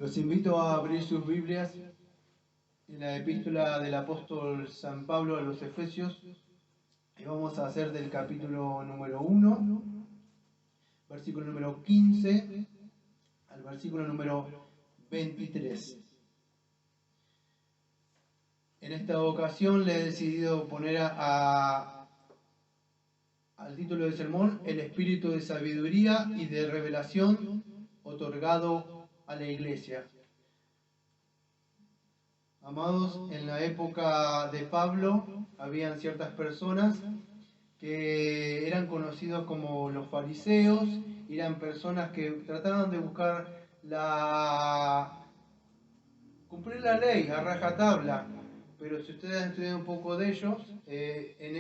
Los invito a abrir sus Biblias en la epístola del apóstol San Pablo a los Efesios y vamos a hacer del capítulo número 1, versículo número 15 al versículo número 23. En esta ocasión le he decidido poner al título del sermón el espíritu de sabiduría y de revelación otorgado a la iglesia. Amados, en la época de Pablo habían ciertas personas que eran conocidos como los fariseos, eran personas que trataban de buscar cumplir la ley a rajatabla, pero si ustedes han estudiado un poco de ellos, en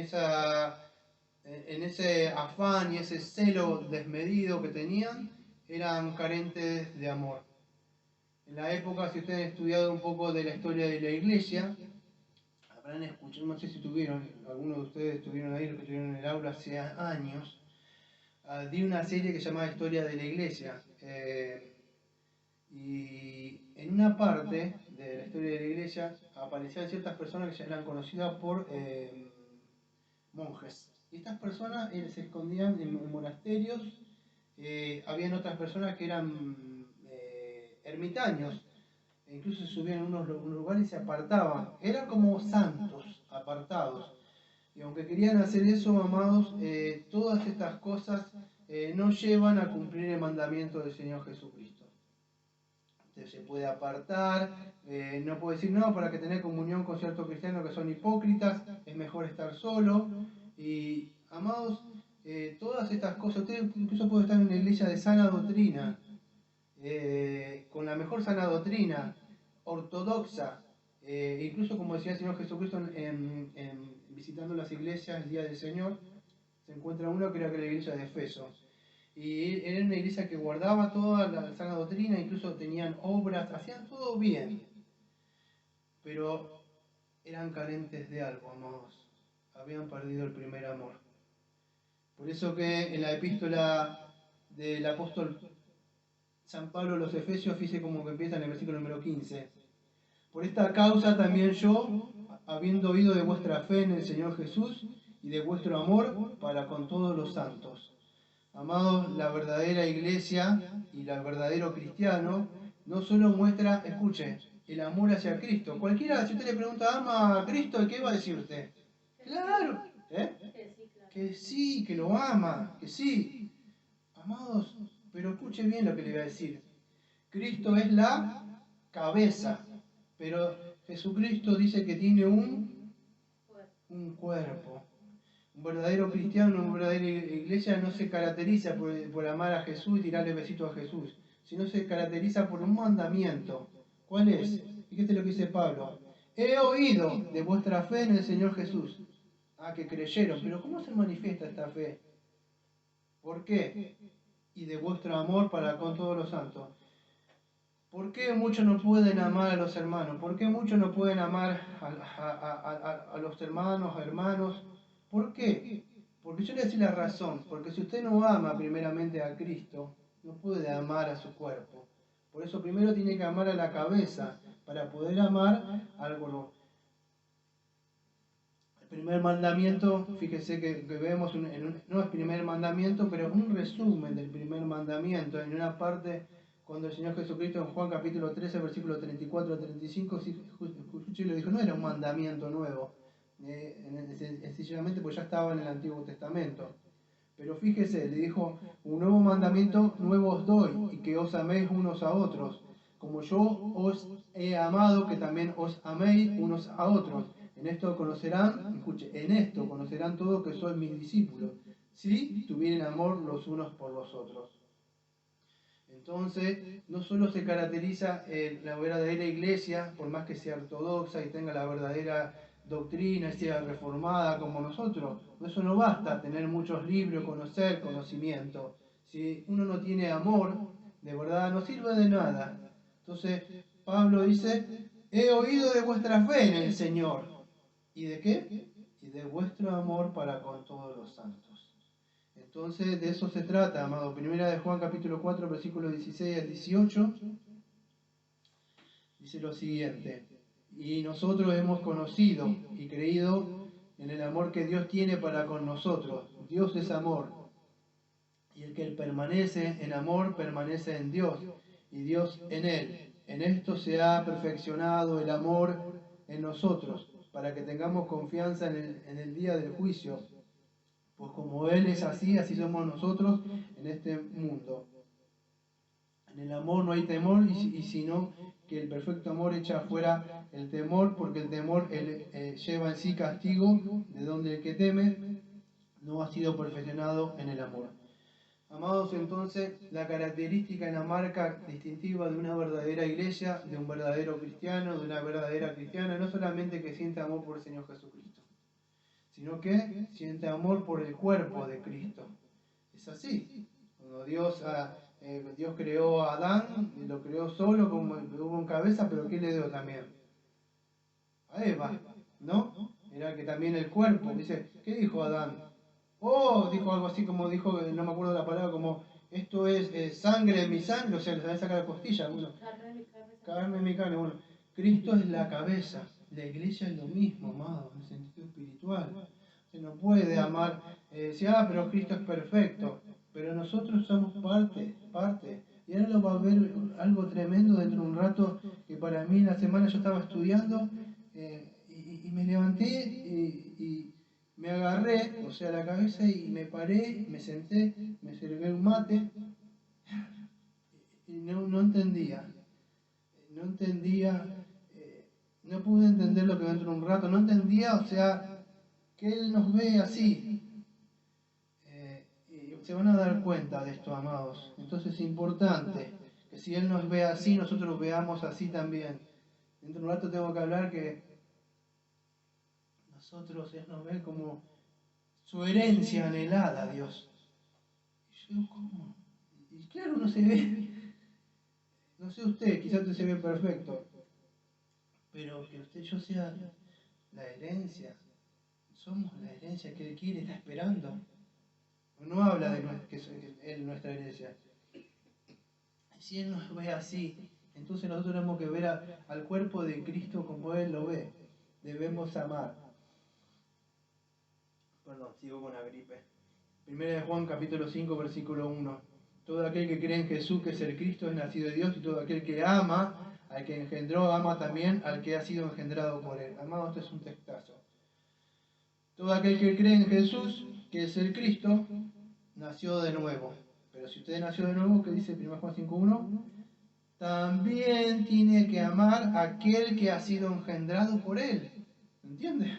ese afán y ese celo desmedido que tenían, eran carentes de amor. En la época, si ustedes han estudiado un poco de la historia de la iglesia, habrán escuchado, no sé si algunos de ustedes estuvieron ahí, los que estuvieron en el aula hace años, di una serie que se llamaba Historia de la Iglesia. Y en una parte de la historia de la iglesia aparecían ciertas personas que eran conocidas por monjes. Y estas personas se escondían en monasterios. Habían otras personas que eran ermitaños, e incluso se subían a unos lugares y se apartaban. Eran como santos apartados. Y aunque querían hacer eso, amados, todas estas cosas no llevan a cumplir el mandamiento del Señor Jesucristo. Usted se puede apartar, no puede decir no, para que tener comunión con ciertos cristianos que son hipócritas, es mejor estar solo. Y, amados, todas estas cosas, usted incluso puede estar en una iglesia de sana doctrina, con la mejor sana doctrina, ortodoxa, incluso como decía el Señor Jesucristo visitando las iglesias el día del Señor, se encuentra uno que era la iglesia de Efeso. Y era una iglesia que guardaba toda la sana doctrina, incluso tenían obras, hacían todo bien, pero eran carentes de algo, amados. Habían perdido el primer amor. Por eso que en la epístola del apóstol San Pablo a los Efesios, fíjese como que empieza en el versículo número 15. Por esta causa también yo, habiendo oído de vuestra fe en el Señor Jesús y de vuestro amor para con todos los santos. Amados, la verdadera iglesia y el verdadero cristiano no solo muestra, escuche, el amor hacia Cristo. Cualquiera, si usted le pregunta, ¿ama a Cristo? ¿Qué va a decir usted? Claro, que sí, que lo ama, que sí. Amados, pero escuche bien lo que le voy a decir. Cristo es la cabeza, pero Jesucristo dice que tiene un cuerpo. Un verdadero cristiano, una verdadera iglesia no se caracteriza por amar a Jesús y tirarle besitos a Jesús, sino se caracteriza por un mandamiento. ¿Cuál es? Fíjate lo que dice Pablo. He oído de vuestra fe en el Señor Jesús. Ah, que creyeron. Pero ¿cómo se manifiesta esta fe? ¿Por qué? Y de vuestro amor para con todos los santos. ¿Por qué muchos no pueden amar a los hermanos? ¿Por qué muchos no pueden amar a los hermanos? ¿Por qué? Porque yo le voy a decir la razón. Porque si usted no ama primeramente a Cristo, no puede amar a su cuerpo. Por eso primero tiene que amar a la cabeza para poder amar al cuerpo. El primer mandamiento, fíjese que vemos, no es primer mandamiento, pero un resumen del primer mandamiento. En una parte, cuando el Señor Jesucristo en Juan capítulo 13, versículo 34 a 35, le dijo, no era un mandamiento nuevo, sencillamente pues ya estaba en el Antiguo Testamento. Pero fíjese, le dijo, un nuevo mandamiento nuevo os doy, y que os améis unos a otros, como yo os he amado, que también os améis unos a otros. En esto conocerán, escuche, en esto conocerán todos que sois mis discípulos, si tuvieren amor los unos por los otros. Entonces, no solo se caracteriza la verdadera iglesia, por más que sea ortodoxa y tenga la verdadera doctrina y sea reformada como nosotros, eso no basta tener muchos libros, conocer, conocimiento. Si uno no tiene amor, de verdad no sirve de nada. Entonces, Pablo dice, he oído de vuestra fe en el Señor. ¿Y de qué? Y de vuestro amor para con todos los santos. Entonces, de eso se trata, amado. Primera de Juan, capítulo 4, versículos 16 al 18. dice lo siguiente: y nosotros hemos conocido y creído en el amor que Dios tiene para con nosotros. Dios es amor, y el que permanece en amor permanece en Dios, y Dios en él. En esto se ha perfeccionado el amor en nosotros, para que tengamos confianza en el día del juicio. Pues como Él es así, así somos nosotros en este mundo. En el amor no hay temor, y sino que el perfecto amor echa fuera el temor, porque el temor lleva en sí castigo, de donde el que teme no ha sido perfeccionado en el amor. Amados, entonces, la característica y la marca distintiva de una verdadera iglesia, de un verdadero cristiano, de una verdadera cristiana, no solamente que siente amor por el Señor Jesucristo, sino que siente amor por el cuerpo de Cristo. Es así. Cuando Dios creó a Adán, lo creó solo, como hubo en cabeza, pero ¿qué le dio también? A Eva, ¿no? Era que también el cuerpo. Dice, ¿qué dijo Adán? Oh, dijo algo así como dijo, no me acuerdo la palabra, como esto es sangre de mi sangre, o sea, le sabe sacar la costilla. Bueno, carne de mi carne. Bueno, Cristo es la cabeza. La iglesia es lo mismo, amado, en el sentido espiritual. Se no puede amar, decir, pero Cristo es perfecto. Pero nosotros somos parte. Y ahora lo va a ver algo tremendo dentro de un rato, que para mí en la semana yo estaba estudiando y me levanté y me agarré, o sea, la cabeza y me paré, me senté, me serví un mate y no entendía. No pude entender lo que dentro de un rato, no entendía, o sea, que Él nos ve así. Y se van a dar cuenta de esto, amados. Entonces es importante que si Él nos ve así, nosotros lo veamos así también. Dentro de un rato tengo que hablar que nosotros, Él nos ve como su herencia anhelada, Dios. Y yo digo, ¿cómo? Y claro, no se ve. No sé usted, quizás usted se ve perfecto, pero que usted y yo sea la herencia. Somos la herencia que Él quiere, está esperando. No habla de que Él es nuestra herencia. Si Él nos ve así, entonces nosotros tenemos que ver al cuerpo de Cristo como Él lo ve. Debemos amar. Perdón, sigo con la gripe. Primera de Juan capítulo 5, versículo 1. Todo aquel que cree en Jesús, que es el Cristo, es nacido de Dios, y todo aquel que ama al que engendró, ama también al que ha sido engendrado por Él. Amado, este es un textazo. Todo aquel que cree en Jesús, que es el Cristo, nació de nuevo. Pero si usted nació de nuevo, ¿qué dice 1 Juan 5.1? También tiene que amar a aquel que ha sido engendrado por Él. ¿Entiende?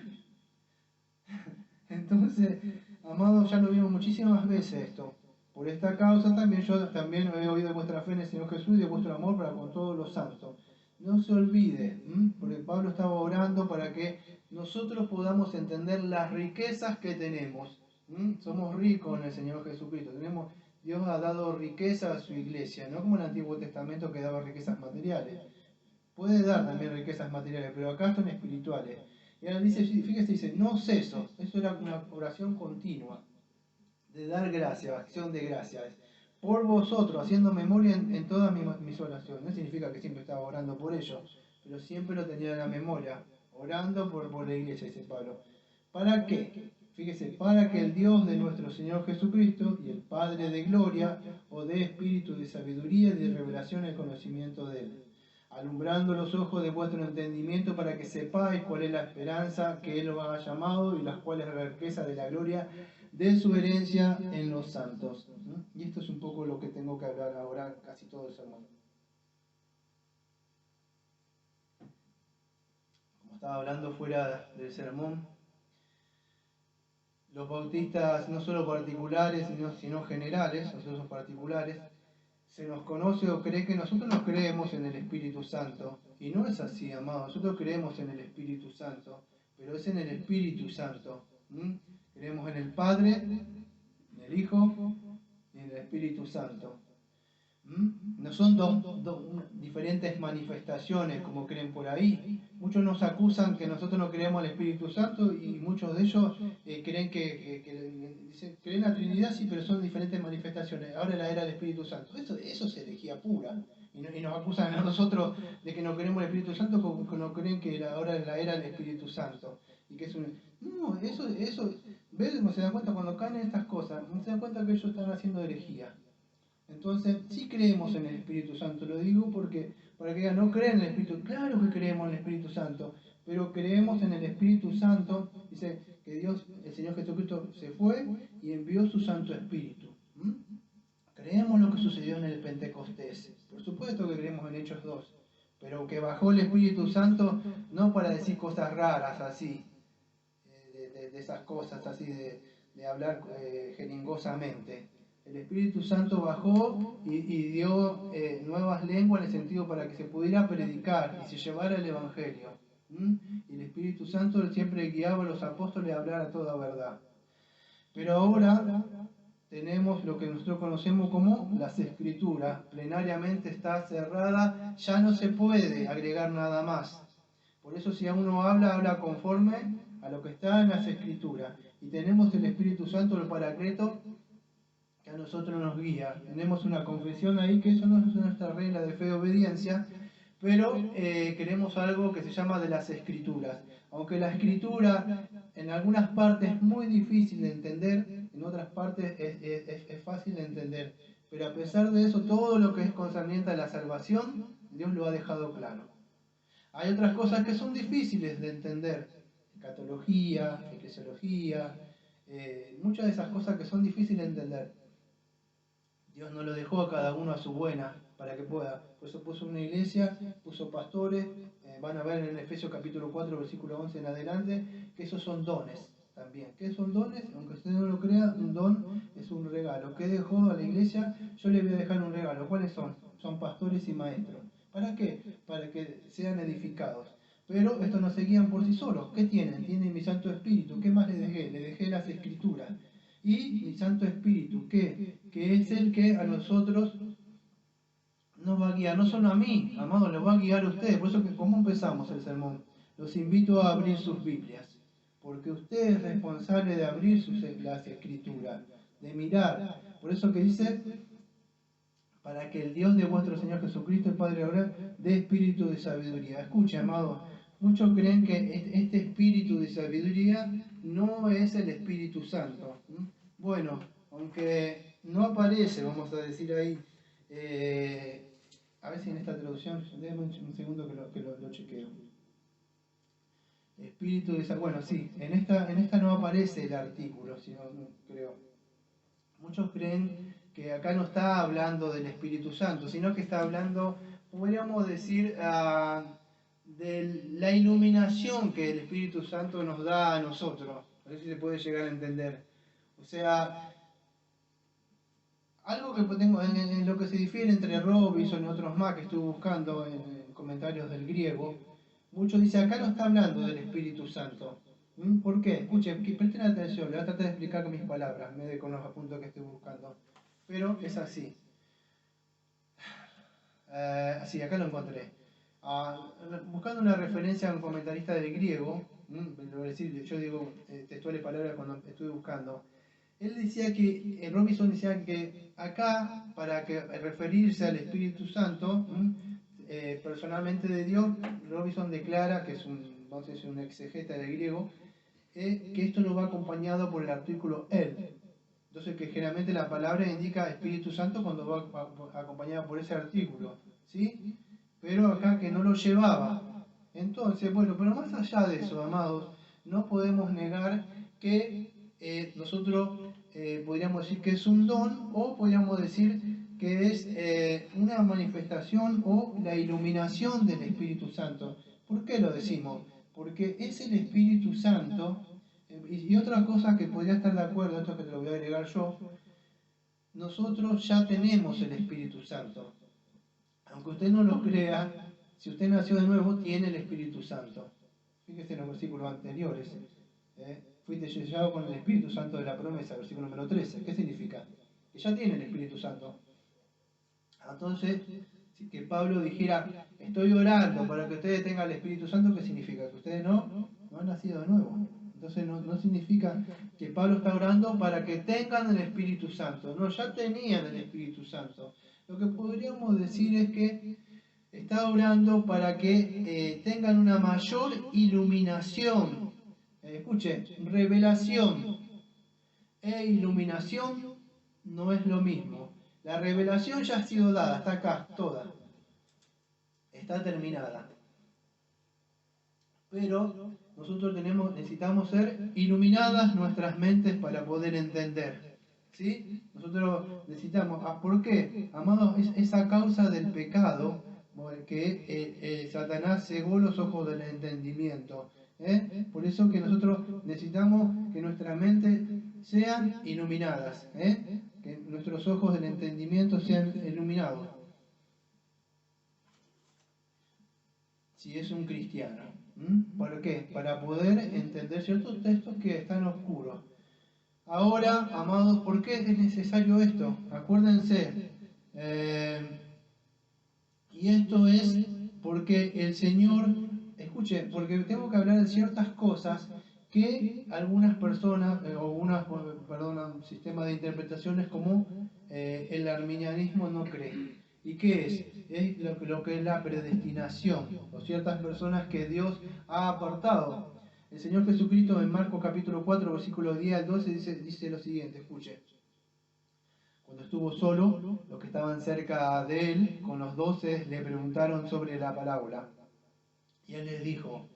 Entonces, amados, ya lo vimos muchísimas veces esto. Por esta causa también yo también he oído de vuestra fe en el Señor Jesús y de vuestro amor para con todos los santos. No se olvide, porque Pablo estaba orando para que nosotros podamos entender las riquezas que tenemos. Somos ricos en el Señor Jesucristo. Dios ha dado riqueza a su iglesia, no como en el Antiguo Testamento que daba riquezas materiales. Puede dar también riquezas materiales, pero acá son espirituales. Y ahora dice, fíjese, dice, no ceso. Eso era una oración continua de dar gracias, acción de gracias. Por vosotros, haciendo memoria en todas mis oraciones. No significa que siempre estaba orando por ellos, pero siempre lo tenía en la memoria, orando por la iglesia, dice Pablo. ¿Para qué? Fíjese, para que el Dios de nuestro Señor Jesucristo y el Padre de gloria, o de espíritu de sabiduría y de revelación el conocimiento de Él, alumbrando los ojos de vuestro entendimiento para que sepáis cuál es la esperanza que Él os ha llamado y las cuales la riqueza de la gloria de su herencia en los santos. Y esto es un poco lo que tengo que hablar ahora, casi todo el sermón. Como estaba hablando fuera del sermón, los bautistas, no solo particulares, sino generales, nosotros somos particulares, se nos conoce o cree que nosotros no creemos en el Espíritu Santo. Y no es así, amado. Nosotros creemos en el Espíritu Santo, pero es en el Espíritu Santo. Creemos en el Padre, en el Hijo y en el Espíritu Santo. No son dos diferentes manifestaciones como creen por ahí. Muchos nos acusan que nosotros no creemos al Espíritu Santo y muchos de ellos creen dicen, creen en la Trinidad, sí, pero son diferentes manifestaciones. Ahora la era del Espíritu Santo. Eso es herejía pura. y nos acusan a nosotros de que no queremos el Espíritu Santo porque no creen que ahora es la era del Espíritu Santo. Y que es un... No, eso, ¿ves? ¿No se dan cuenta cuando caen en estas cosas? No se dan cuenta que ellos están haciendo herejía. Entonces, sí creemos en el Espíritu Santo, lo digo porque, para que digan, no creen en el Espíritu, claro que creemos en el Espíritu Santo, pero creemos en el Espíritu Santo, dice que Dios, el Señor Jesucristo se fue y envió su Santo Espíritu. ¿Mm? Creemos lo que sucedió en el Pentecostés, por supuesto que creemos en Hechos 2, pero que bajó el Espíritu Santo no para decir cosas raras así, de esas cosas así de hablar jeringosamente. El Espíritu Santo bajó y dio nuevas lenguas en el sentido para que se pudiera predicar y se llevara el Evangelio. ¿Mm? Y el Espíritu Santo siempre guiaba a los apóstoles a hablar a toda verdad. Pero ahora tenemos lo que nosotros conocemos como las Escrituras. Plenariamente está cerrada, ya no se puede agregar nada más. Por eso si uno habla conforme a lo que está en las Escrituras. Y tenemos el Espíritu Santo, el Paracleto, que a nosotros nos guía. Tenemos una confesión ahí, que eso no es nuestra regla de fe y obediencia, pero queremos algo que se llama de las Escrituras. Aunque la Escritura en algunas partes es muy difícil de entender, en otras partes es fácil de entender. Pero a pesar de eso, todo lo que es concerniente a la salvación, Dios lo ha dejado claro. Hay otras cosas que son difíciles de entender, escatología, eclesiología, muchas de esas cosas que son difíciles de entender. Dios no lo dejó a cada uno a su buena para que pueda. Por eso puso una iglesia, puso pastores, van a ver en Efesios capítulo 4, versículo 11 en adelante, que esos son dones también. ¿Qué son dones? Aunque usted no lo crea, un don es un regalo. ¿Qué dejó a la iglesia? Yo le voy a dejar un regalo. ¿Cuáles son? Son pastores y maestros. ¿Para qué? Para que sean edificados. Pero estos no se guían por sí solos. ¿Qué tienen? Tienen mi Santo Espíritu. ¿Qué más les dejé? Les dejé las Escrituras. Y mi Santo Espíritu, que es el que a nosotros nos va a guiar, no solo a mí, amados, los va a guiar a ustedes. Por eso que, ¿cómo empezamos el sermón? Los invito a abrir sus Biblias, porque usted es responsable de abrir las Escrituras, de mirar. Por eso que dice, para que el Dios de vuestro Señor Jesucristo, el Padre ahora, dé espíritu de sabiduría. Escucha, amados, muchos creen que este espíritu de sabiduría no es el Espíritu Santo. Bueno, aunque no aparece, vamos a decir ahí, a ver si en esta traducción, déjame un segundo que lo chequeo. Espíritu de sabiduría, bueno, sí, en esta no aparece el artículo, sino, creo. Muchos creen que acá no está hablando del Espíritu Santo, sino que está hablando, podríamos decir, de la iluminación que el Espíritu Santo nos da a nosotros. A ver si se puede llegar a entender. O sea, algo que tengo en lo que se difiere entre Robinson y otros más que estuve buscando en comentarios del griego, muchos dicen acá no está hablando del Espíritu Santo. ¿Por qué? Escuchen, presten atención, le voy a tratar de explicar con mis palabras, en vez de con los apuntes que estoy buscando. Pero es así. Sí, acá lo encontré. Buscando una referencia a un comentarista del griego, yo digo textuales palabras cuando estuve buscando. Él decía que, Robinson decía que acá, para que referirse al Espíritu Santo, personalmente de Dios, Robinson declara, que es un exegeta del griego, que esto lo va acompañado por el artículo él. Entonces, que generalmente la palabra indica Espíritu Santo cuando va acompañada por ese artículo, ¿sí? Pero acá que no lo llevaba. Entonces, bueno, pero más allá de eso, amados, no podemos negar que nosotros podríamos decir que es un don o podríamos decir que es una manifestación o la iluminación del Espíritu Santo. ¿Por qué lo decimos? Porque es el Espíritu Santo. Y otra cosa que podría estar de acuerdo, esto que te lo voy a agregar yo, nosotros ya tenemos el Espíritu Santo. Aunque usted no lo crea, si usted nació de nuevo, tiene el Espíritu Santo. Fíjese en los versículos anteriores. Fuiste sellado con el Espíritu Santo de la promesa, versículo número 13. ¿Qué significa? Que ya tiene el Espíritu Santo. Entonces, si que Pablo dijera, estoy orando para que ustedes tengan el Espíritu Santo, ¿qué significa? Que ustedes no han nacido de nuevo. Entonces no significa que Pablo está orando para que tengan el Espíritu Santo. No, ya tenían el Espíritu Santo. Lo que podríamos decir es que está orando para que tengan una mayor iluminación. Escuche, revelación e iluminación no es lo mismo. La revelación ya ha sido dada, está acá, toda. Está terminada. Pero nosotros necesitamos ser iluminadas nuestras mentes para poder entender. ¿Sí? Nosotros necesitamos. ¿Por qué? Amados, es esa causa del pecado que Satanás cegó los ojos del entendimiento. Por eso que nosotros necesitamos que nuestras mentes sean iluminadas. Que nuestros ojos del entendimiento sean iluminados. Si es un cristiano. ¿Para qué? Para poder entender ciertos textos que están oscuros. Ahora, amados, ¿por qué es necesario esto? Acuérdense. Y esto es porque el Señor, escuche, porque tengo que hablar de ciertas cosas que algunas personas, un sistema de interpretaciones como el arminianismo no cree. ¿Y qué es? Es lo que es la predestinación, o ciertas personas que Dios ha apartado. El Señor Jesucristo en Marcos capítulo 4, versículos 10 al 12 dice lo siguiente, escuche. Cuando estuvo solo, los que estaban cerca de él, con los 12, le preguntaron sobre la parábola. Y él les dijo,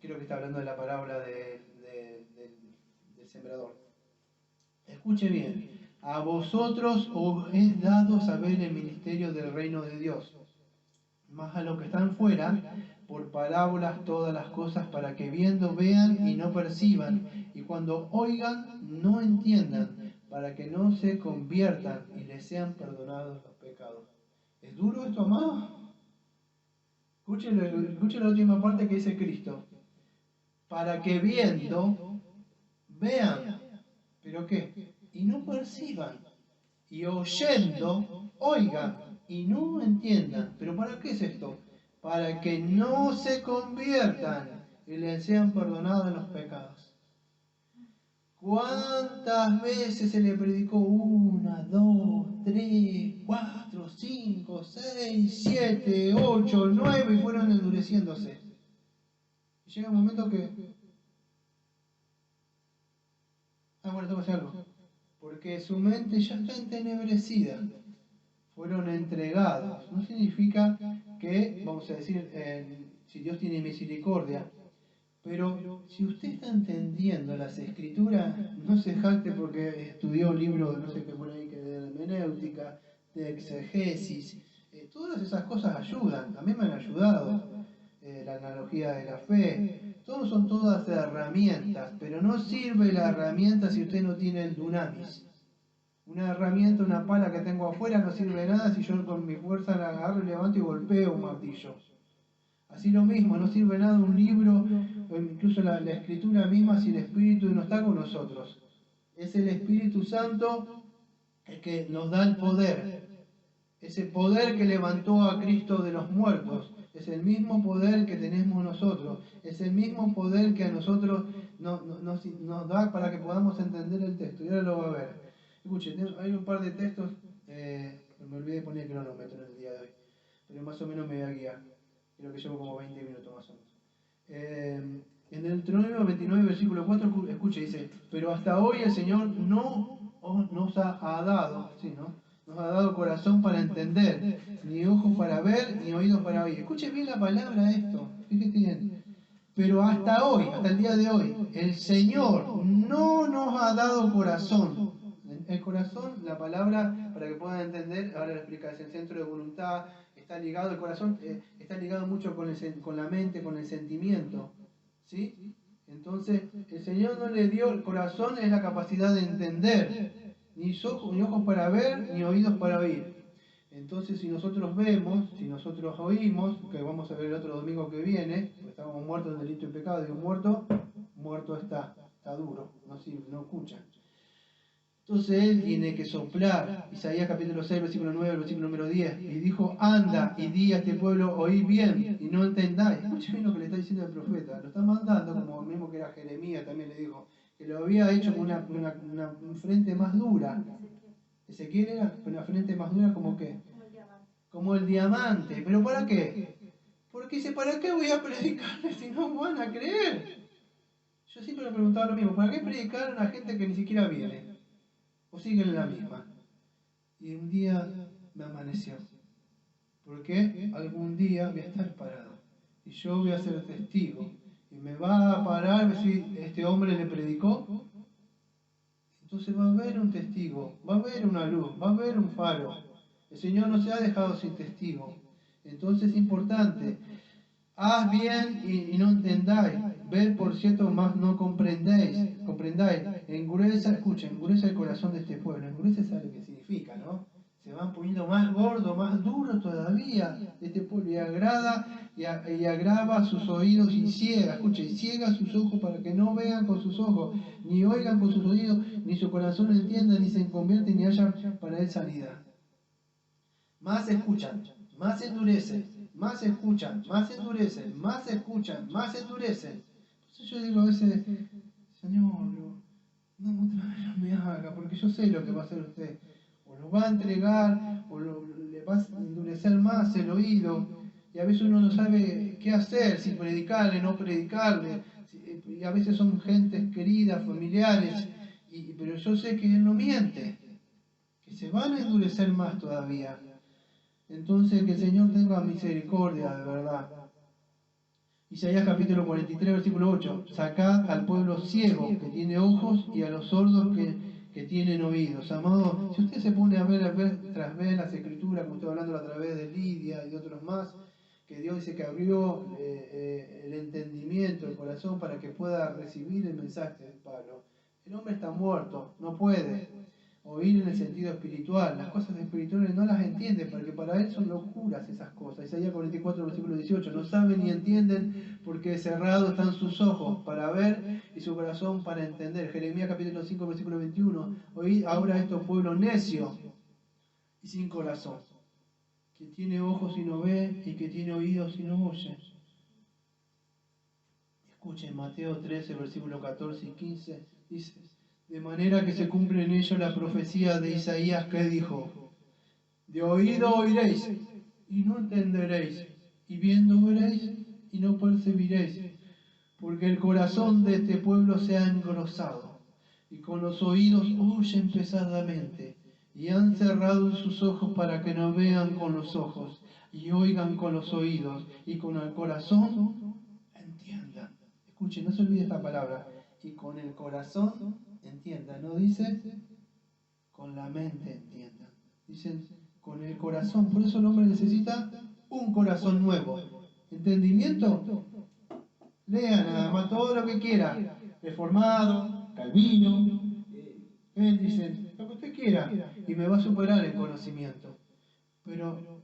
creo que está hablando de la parábola del sembrador. Escuche bien, a vosotros os es dado saber el ministerio del reino de Dios, mas a los que están fuera, por parábolas todas las cosas, para que viendo vean y no perciban, y cuando oigan no entiendan, para que no se conviertan y les sean perdonados los pecados. ¿Es duro esto, amado? Escuche la última parte que dice Cristo. Para que viendo vean, ¿pero qué? Y no perciban. Y oyendo, oigan y no entiendan. ¿Pero para qué es esto? Para que no se conviertan y les sean perdonados los pecados. ¿Cuántas veces se le predicó? 1, 2, 3, 4, 5, 6, 7, 8, 9 y fueron endureciéndose. Y llega un momento que... bueno, tengo que hacer algo. Porque su mente ya está entenebrecida. Fueron entregados. No significa que, vamos a decir, si Dios tiene misericordia, pero si usted está entendiendo las escrituras, no se jacte porque estudió libros, no sé qué por ahí, que de hermenéutica, de exegesis, todas esas cosas ayudan, a mí me han ayudado, la analogía de la fe, son todas herramientas, pero no sirve la herramienta si usted no tiene el dunamis. Una herramienta, una pala que tengo afuera no sirve de nada si yo con mi fuerza la agarro y levanto y golpeo un martillo. Así lo mismo, no sirve nada un libro, o incluso la escritura misma, si el Espíritu no está con nosotros. Es el Espíritu Santo el que nos da el poder. Ese poder que levantó a Cristo de los muertos. Es el mismo poder que tenemos nosotros. Es el mismo poder que a nosotros nos da para que podamos entender el texto. Y ahora lo va a ver. Escuchen, hay un par de textos, me olvidé de poner el cronómetro en el día de hoy, pero más o menos me voy a guiar. Creo que llevo como 20 minutos más o menos. En el Deuteronomio 29, versículo 4, escuche, dice, pero hasta hoy el Señor no nos ha dado, ¿sí, no? Nos ha dado corazón para entender, ni ojos para ver, ni oídos para oír. Escuche bien la palabra esto, fíjate bien. Pero hasta hoy, hasta el día de hoy, el Señor no nos ha dado corazón. El corazón, la palabra, para que puedan entender, ahora lo explica, es el centro de voluntad, está ligado, el corazón está ligado mucho con la mente, con el sentimiento. ¿Sí? Entonces, el Señor no le dio, el corazón es la capacidad de entender, ni ojos para ver, ni oídos para oír. Entonces, si nosotros vemos, si nosotros oímos, que vamos a ver el otro domingo que viene, porque estábamos muertos en delito y pecado, y un muerto está duro, no sirve, no escucha. Entonces él tiene que soplar. Isaías capítulo 6, versículo 9, versículo número 10. Y dijo, anda y di a este pueblo, oíd bien y no entendáis. Escuchen bien lo que le está diciendo el profeta. Lo está mandando, como mismo que era Jeremías, también le dijo, que lo había hecho con una frente más dura. Ezequiel era con la frente más dura como que, como el diamante. ¿Pero para qué? Porque dice, ¿para qué voy a predicarles si no van a creer? Yo siempre me preguntaba lo mismo, ¿para qué predicar a una gente que ni siquiera viene? ¿O siguen en la misma? Y un día me amaneció. Porque algún día voy a estar parado. Y yo voy a ser testigo. Y me va a parar, y va a decir, ¿este hombre le predicó? Entonces va a haber un testigo, va a haber una luz, va a haber un faro. El Señor no se ha dejado sin testigo. Entonces es importante. Haz bien y no entendáis. Ved por cierto, más no comprendáis. Engurece el corazón de este pueblo. Engurece sabe lo que significa, ¿no? Se van poniendo más gordo, más duro todavía este pueblo y agrava sus oídos y ciega, y ciega sus ojos para que no vean con sus ojos, ni oigan con sus oídos, ni su corazón entienda, ni se convierten, ni haya para él sanidad. Más escuchan, más endurecen, más escuchan, más endurecen, más escuchan, más endurecen. Entonces yo digo a veces, Señor, no, otra vez no me haga, porque yo sé lo que va a hacer usted. O lo va a entregar, o le va a endurecer más el oído. Y a veces uno no sabe qué hacer, si predicarle, no predicarle. Y a veces son gentes queridas, familiares. Pero yo sé que Él no miente, que se van a endurecer más todavía. Entonces que el Señor tenga misericordia de verdad. Isaías capítulo 43, versículo 8. Sacad al pueblo ciego que tiene ojos y a los sordos que tienen oídos. Amados, si usted se pone a ver tras ver las escrituras, como estoy hablando a través de Lidia y de otros más, que Dios dice que abrió el entendimiento, el corazón, para que pueda recibir el mensaje de Pablo. El hombre está muerto, no puede oír en el sentido espiritual. Las cosas espirituales no las entiende, porque para él son locuras esas cosas. Isaías 44, versículo 18. No saben ni entienden porque cerrados están sus ojos para ver y su corazón para entender. Jeremías capítulo 5, versículo 21. Oíd ahora estos pueblos necios y sin corazón, que tiene ojos y no ve y que tiene oídos y no oye. Escuchen Mateo 13, versículo 14 y 15. Dice: de manera que se cumple en ello la profecía de Isaías que dijo: de oído oiréis y no entenderéis, y viendo veréis y no percibiréis, porque el corazón de este pueblo se ha engrosado, y con los oídos oyen pesadamente, y han cerrado sus ojos para que no vean con los ojos, y oigan con los oídos, y con el corazón entiendan. Escuchen, no se olvide esta palabra. Y con el corazón entiendan, no dice con la mente entiendan. Dicen con el corazón. Por eso el hombre necesita un corazón nuevo. ¿Entendimiento? Lea nada más todo lo que quiera. Reformado, Calvino, dicen lo que usted quiera. Y me va a superar el conocimiento. Pero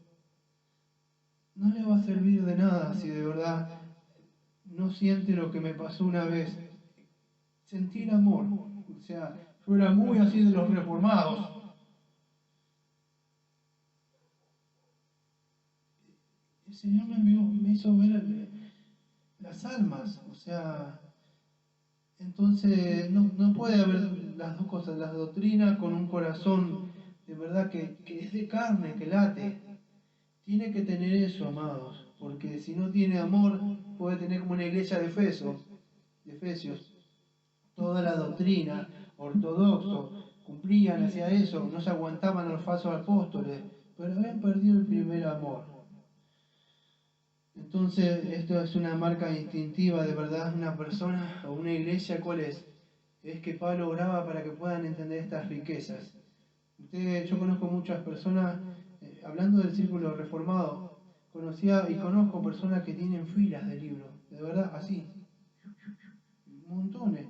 no le va a servir de nada si de verdad no siente lo que me pasó una vez. Sentir amor. O sea, yo era muy así de los reformados. El Señor me hizo ver las almas. O sea, entonces no puede haber las dos cosas, la doctrina con un corazón de verdad que es de carne, que late. Tiene que tener eso, amados, porque si no tiene amor, puede tener como una iglesia de Efesios. Toda la doctrina ortodoxo cumplían hacia eso, no se aguantaban a los falsos apóstoles, pero habían perdido el primer amor. Entonces, esto es una marca distintiva de verdad, una persona o una iglesia. ¿Cuál es? Es que Pablo oraba para que puedan entender estas riquezas. Yo conozco muchas personas, hablando del círculo reformado, conocía y conozco personas que tienen filas de libros, de verdad, así, montones.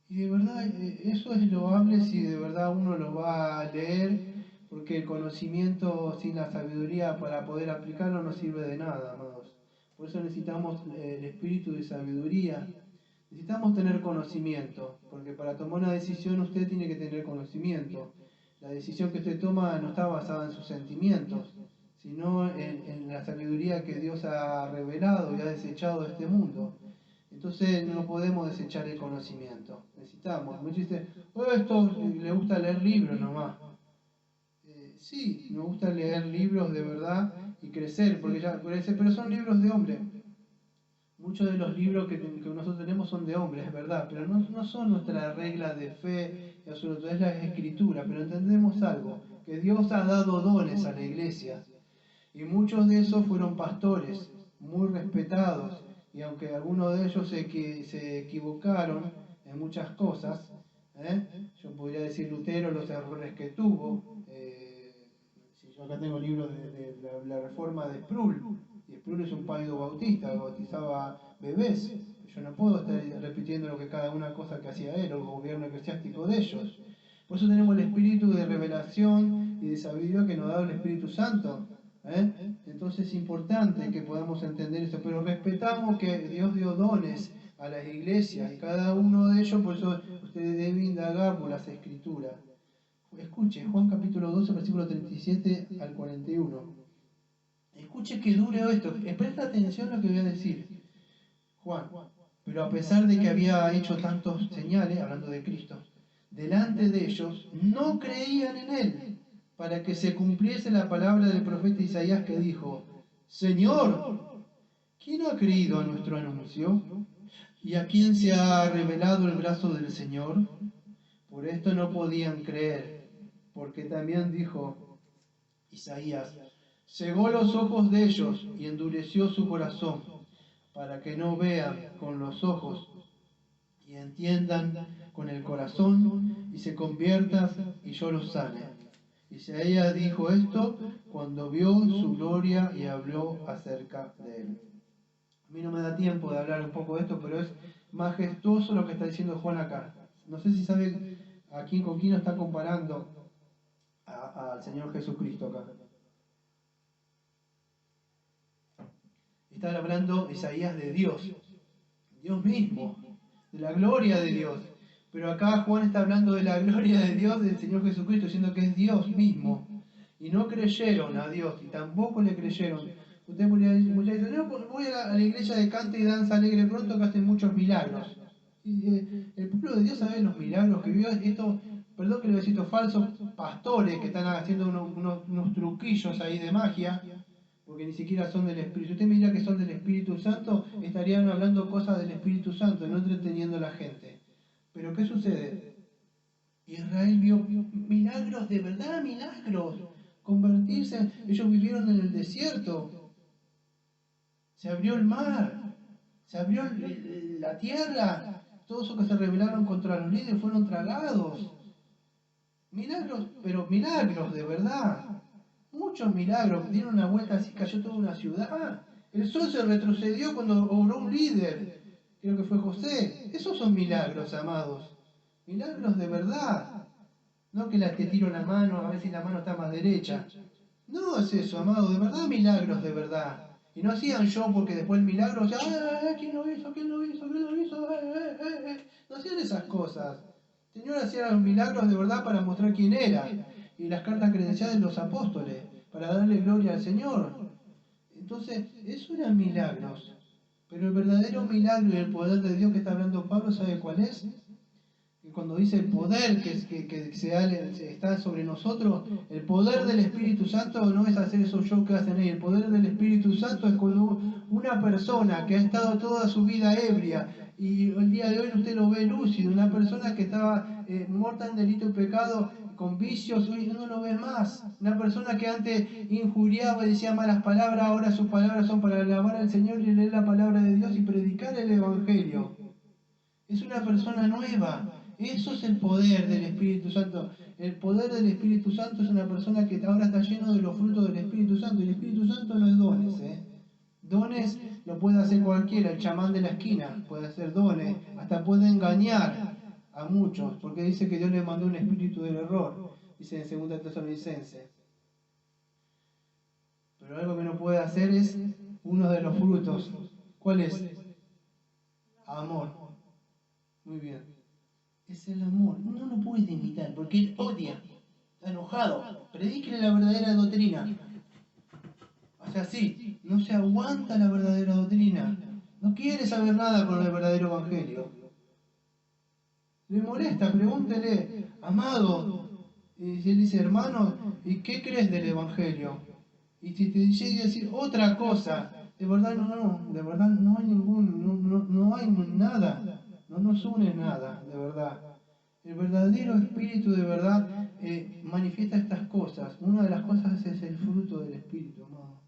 Y de verdad, eso es loable si de verdad uno lo va a leer, porque el conocimiento sin la sabiduría para poder aplicarlo no sirve de nada, amados. Por eso necesitamos el espíritu de sabiduría. Necesitamos tener conocimiento, porque para tomar una decisión usted tiene que tener conocimiento. La decisión que usted toma no está basada en sus sentimientos, sino en la sabiduría que Dios ha revelado y ha desechado de este mundo. Entonces no podemos desechar el conocimiento. Necesitamos. Muchos dicen, esto le gusta leer libros nomás. Sí, me gusta leer libros de verdad y crecer, porque ya crecer, pero son libros de hombre. Muchos de los libros que nosotros tenemos son de hombres, es verdad, pero no son nuestra regla de fe y absoluto, es la escritura. Pero entendemos algo, que Dios ha dado dones a la iglesia, y muchos de esos fueron pastores, muy respetados, y aunque algunos de ellos se equivocaron en muchas cosas, yo podría decir Lutero, los errores que tuvo, si yo acá tengo libros de la reforma de Sproul, y Sproul es un pálido bautista, bautizaba bebés. Yo no puedo estar repitiendo lo que cada una cosa que hacía él, o el gobierno eclesiástico de ellos. Por eso tenemos el espíritu de revelación y de sabiduría que nos da el Espíritu Santo. Entonces es importante que podamos entender eso, pero respetamos que Dios dio dones a las iglesias y cada uno de ellos, por eso ustedes deben indagar por las escrituras. Escuche, Juan capítulo 12, versículo 37 al 41. Escuche que dure esto, presta atención a lo que voy a decir. Juan, pero a pesar de que había hecho tantos señales, hablando de Cristo, delante de ellos, no creían en él, para que se cumpliese la palabra del profeta Isaías que dijo, Señor, ¿quién ha creído a nuestro anuncio? ¿Y a quién se ha revelado el brazo del Señor? Por esto no podían creer, porque también dijo Isaías, cegó los ojos de ellos y endureció su corazón, para que no vean con los ojos y entiendan con el corazón y se conviertan y yo los sane. Isaías dijo esto cuando vio su gloria y habló acerca de él. A mí no me da tiempo de hablar un poco de esto, pero es majestuoso lo que está diciendo Juan acá. No sé si saben con quién lo está comparando al Señor Jesucristo acá. Está hablando Isaías de Dios, Dios mismo, de la gloria de Dios. Pero acá Juan está hablando de la gloria de Dios, del Señor Jesucristo, diciendo que es Dios mismo. Y no creyeron a Dios, y tampoco le creyeron. Usted podría decir, no, voy a la iglesia de cante y danza alegre pronto que hacen muchos milagros. Y, el pueblo de Dios sabe los milagros que vio estos, perdón que le voy a decir, estos falsos pastores que están haciendo unos truquillos ahí de magia, porque ni siquiera son del Espíritu. Si usted me dirá que son del Espíritu Santo, estarían hablando cosas del Espíritu Santo, no entreteniendo a la gente. Pero ¿qué sucede? Israel vio milagros, de verdad milagros, convertirse. Ellos vivieron en el desierto, se abrió el mar, se abrió la tierra, todos esos que se rebelaron contra los líderes fueron tragados. Milagros, pero milagros de verdad. Muchos milagros, dieron una vuelta así, cayó toda una ciudad. El sol se retrocedió cuando obró un líder, creo que fue José. Esos son milagros, amados. Milagros de verdad. No que te tiro la mano, a ver si la mano está más derecha. No es eso, amado, de verdad milagros de verdad. Y no hacían show porque después el milagro, o sea, ¿quién lo hizo? ¿Quién lo hizo? ¿Quién lo hizo? No hacían esas cosas. El Señor hacía los milagros de verdad para mostrar quién era. Y las cartas credenciales de los apóstoles, para darle gloria al Señor. Entonces, eso eran milagros. Pero el verdadero milagro y el poder de Dios que está hablando Pablo, ¿sabe cuál es? Y cuando dice el poder que está sobre nosotros, el poder del Espíritu Santo no es hacer esos shows que hacen ahí. El poder del Espíritu Santo es cuando una persona que ha estado toda su vida ebria y el día de hoy usted lo ve lúcido, una persona que estaba muerta en delito y pecado, con vicios, hoy no lo ve más. Una persona que antes injuriaba y decía malas palabras, ahora sus palabras son para alabar al Señor y leer la palabra de Dios y predicar el Evangelio. Es una persona nueva. Eso es el poder del Espíritu Santo. El poder del Espíritu Santo es una persona que ahora está lleno de los frutos del Espíritu Santo. Y el Espíritu Santo no es dones. Dones lo puede hacer cualquiera. El chamán de la esquina puede hacer dones. Hasta puede engañar a muchos. Porque dice que Dios le mandó un espíritu del error. Dice en 2 Tesalonicenses. Pero algo que no puede hacer es uno de los frutos. ¿Cuál es? Amor. Muy bien. Es el amor. Uno no puede imitar porque él odia, está enojado. Predíquele la verdadera doctrina. O sea, sí, no se aguanta la verdadera doctrina. No quiere saber nada con el verdadero evangelio. Le molesta, pregúntele, amado. Y si él dice, hermano, ¿y qué crees del evangelio? Y si te llega a decir otra cosa, de verdad de verdad no hay no hay nada, no nos une nada, de verdad. El verdadero espíritu de verdad manifiesta estas cosas. Una de las cosas es el fruto del espíritu, amado.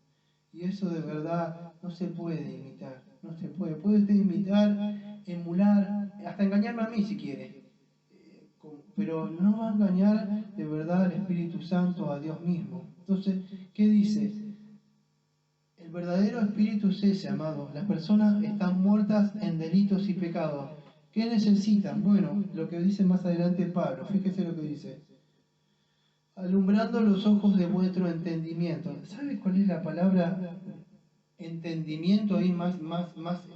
Y eso de verdad no se puede imitar, no se puede. Puede usted imitar, emular, hasta engañarme a mí si quiere. Pero no va a engañar de verdad al Espíritu Santo, a Dios mismo. Entonces, ¿qué dice? El verdadero espíritu es ese, amado. Las personas están muertas en delitos y pecados. ¿Qué necesitan? Bueno, lo que dice más adelante Pablo, fíjese lo que dice. Alumbrando los ojos de vuestro entendimiento. ¿Sabe cuál es la palabra entendimiento ahí más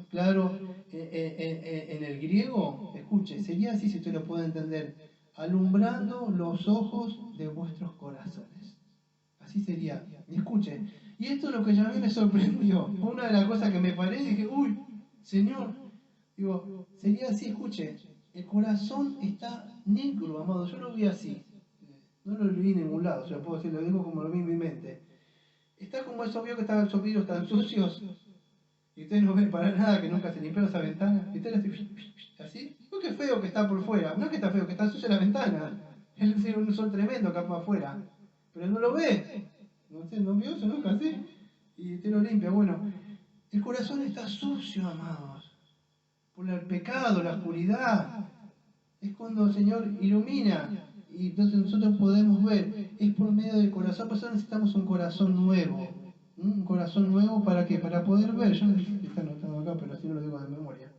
claro en el griego? Escuche, sería así si usted lo puede entender. Alumbrando los ojos de vuestros corazones. Así sería. Y escuche, y esto es lo que ya a mí me sorprendió. Una de las cosas que me paré y dije, uy, Señor, digo, sería así, escuche, el corazón está negro, amado, yo lo vi así. No lo vi en ningún lado, se lo puedo decir, lo digo como lo vi en mi mente. Está como eso, vio que esos vidrios tan sucios y usted no ve para nada que nunca se limpió esa ventana. Y usted así, no, qué feo que está por fuera, no es que está feo, que está sucia la ventana. Es un sol tremendo acá para afuera, pero no lo ve. No sé, no vio eso nunca así. Y usted lo limpia. Bueno, el corazón está sucio, amados, por el pecado, la oscuridad. Es cuando el Señor ilumina y entonces nosotros podemos ver. Es por medio del corazón. Por eso necesitamos un corazón nuevo. Un corazón nuevo ¿para qué? Para poder ver. Yo no sé si está anotado acá, pero así no lo digo de memoria.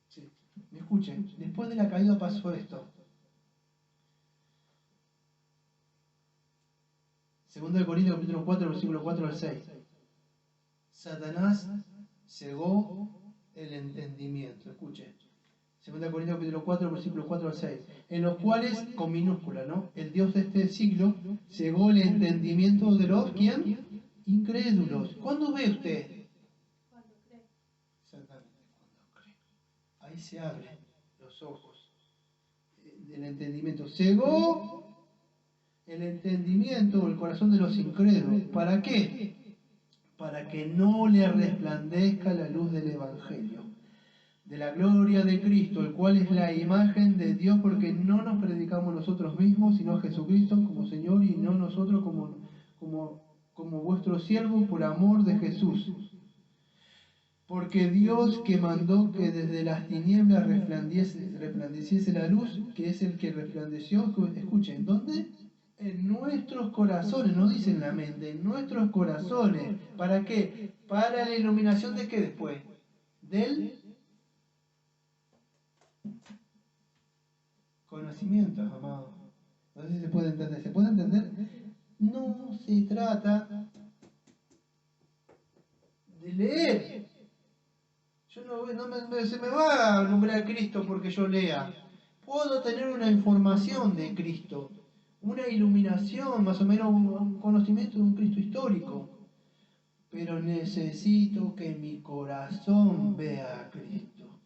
Sí. Me escuchen. Después de la caída pasó esto. 2 Corintios capítulo 4, versículo 4 al 6. Satanás cegó el entendimiento. Escuche. 2 Corintios capítulo 4, versículo 4 al 6. En los cuales, con minúscula, ¿no? El Dios de este siglo cegó el entendimiento de los, ¿quién? Incrédulos. ¿Cuándo ve usted? Cuando cree. Exactamente, cuando cree. Ahí se abren los ojos del entendimiento. Cegó el entendimiento o el corazón de los incrédulos. ¿Para qué? Para que no le resplandezca la luz del Evangelio, de la gloria de Cristo, el cual es la imagen de Dios, porque no nos predicamos nosotros mismos, sino Jesucristo como Señor y no nosotros como vuestro siervo por amor de Jesús. Porque Dios que mandó que desde las tinieblas resplandeciese la luz, que es el que resplandeció, escuchen, ¿dónde? En nuestros corazones, no dice en la mente, en nuestros corazones. ¿Para qué? Para la iluminación de qué después? Del conocimiento, amado. No sé si se puede entender. ¿Se puede entender? No se trata de leer. Yo se me va a alumbrar Cristo porque yo lea. Puedo tener una información de Cristo, una iluminación, más o menos un conocimiento de un Cristo histórico. Pero necesito que mi corazón vea a Cristo.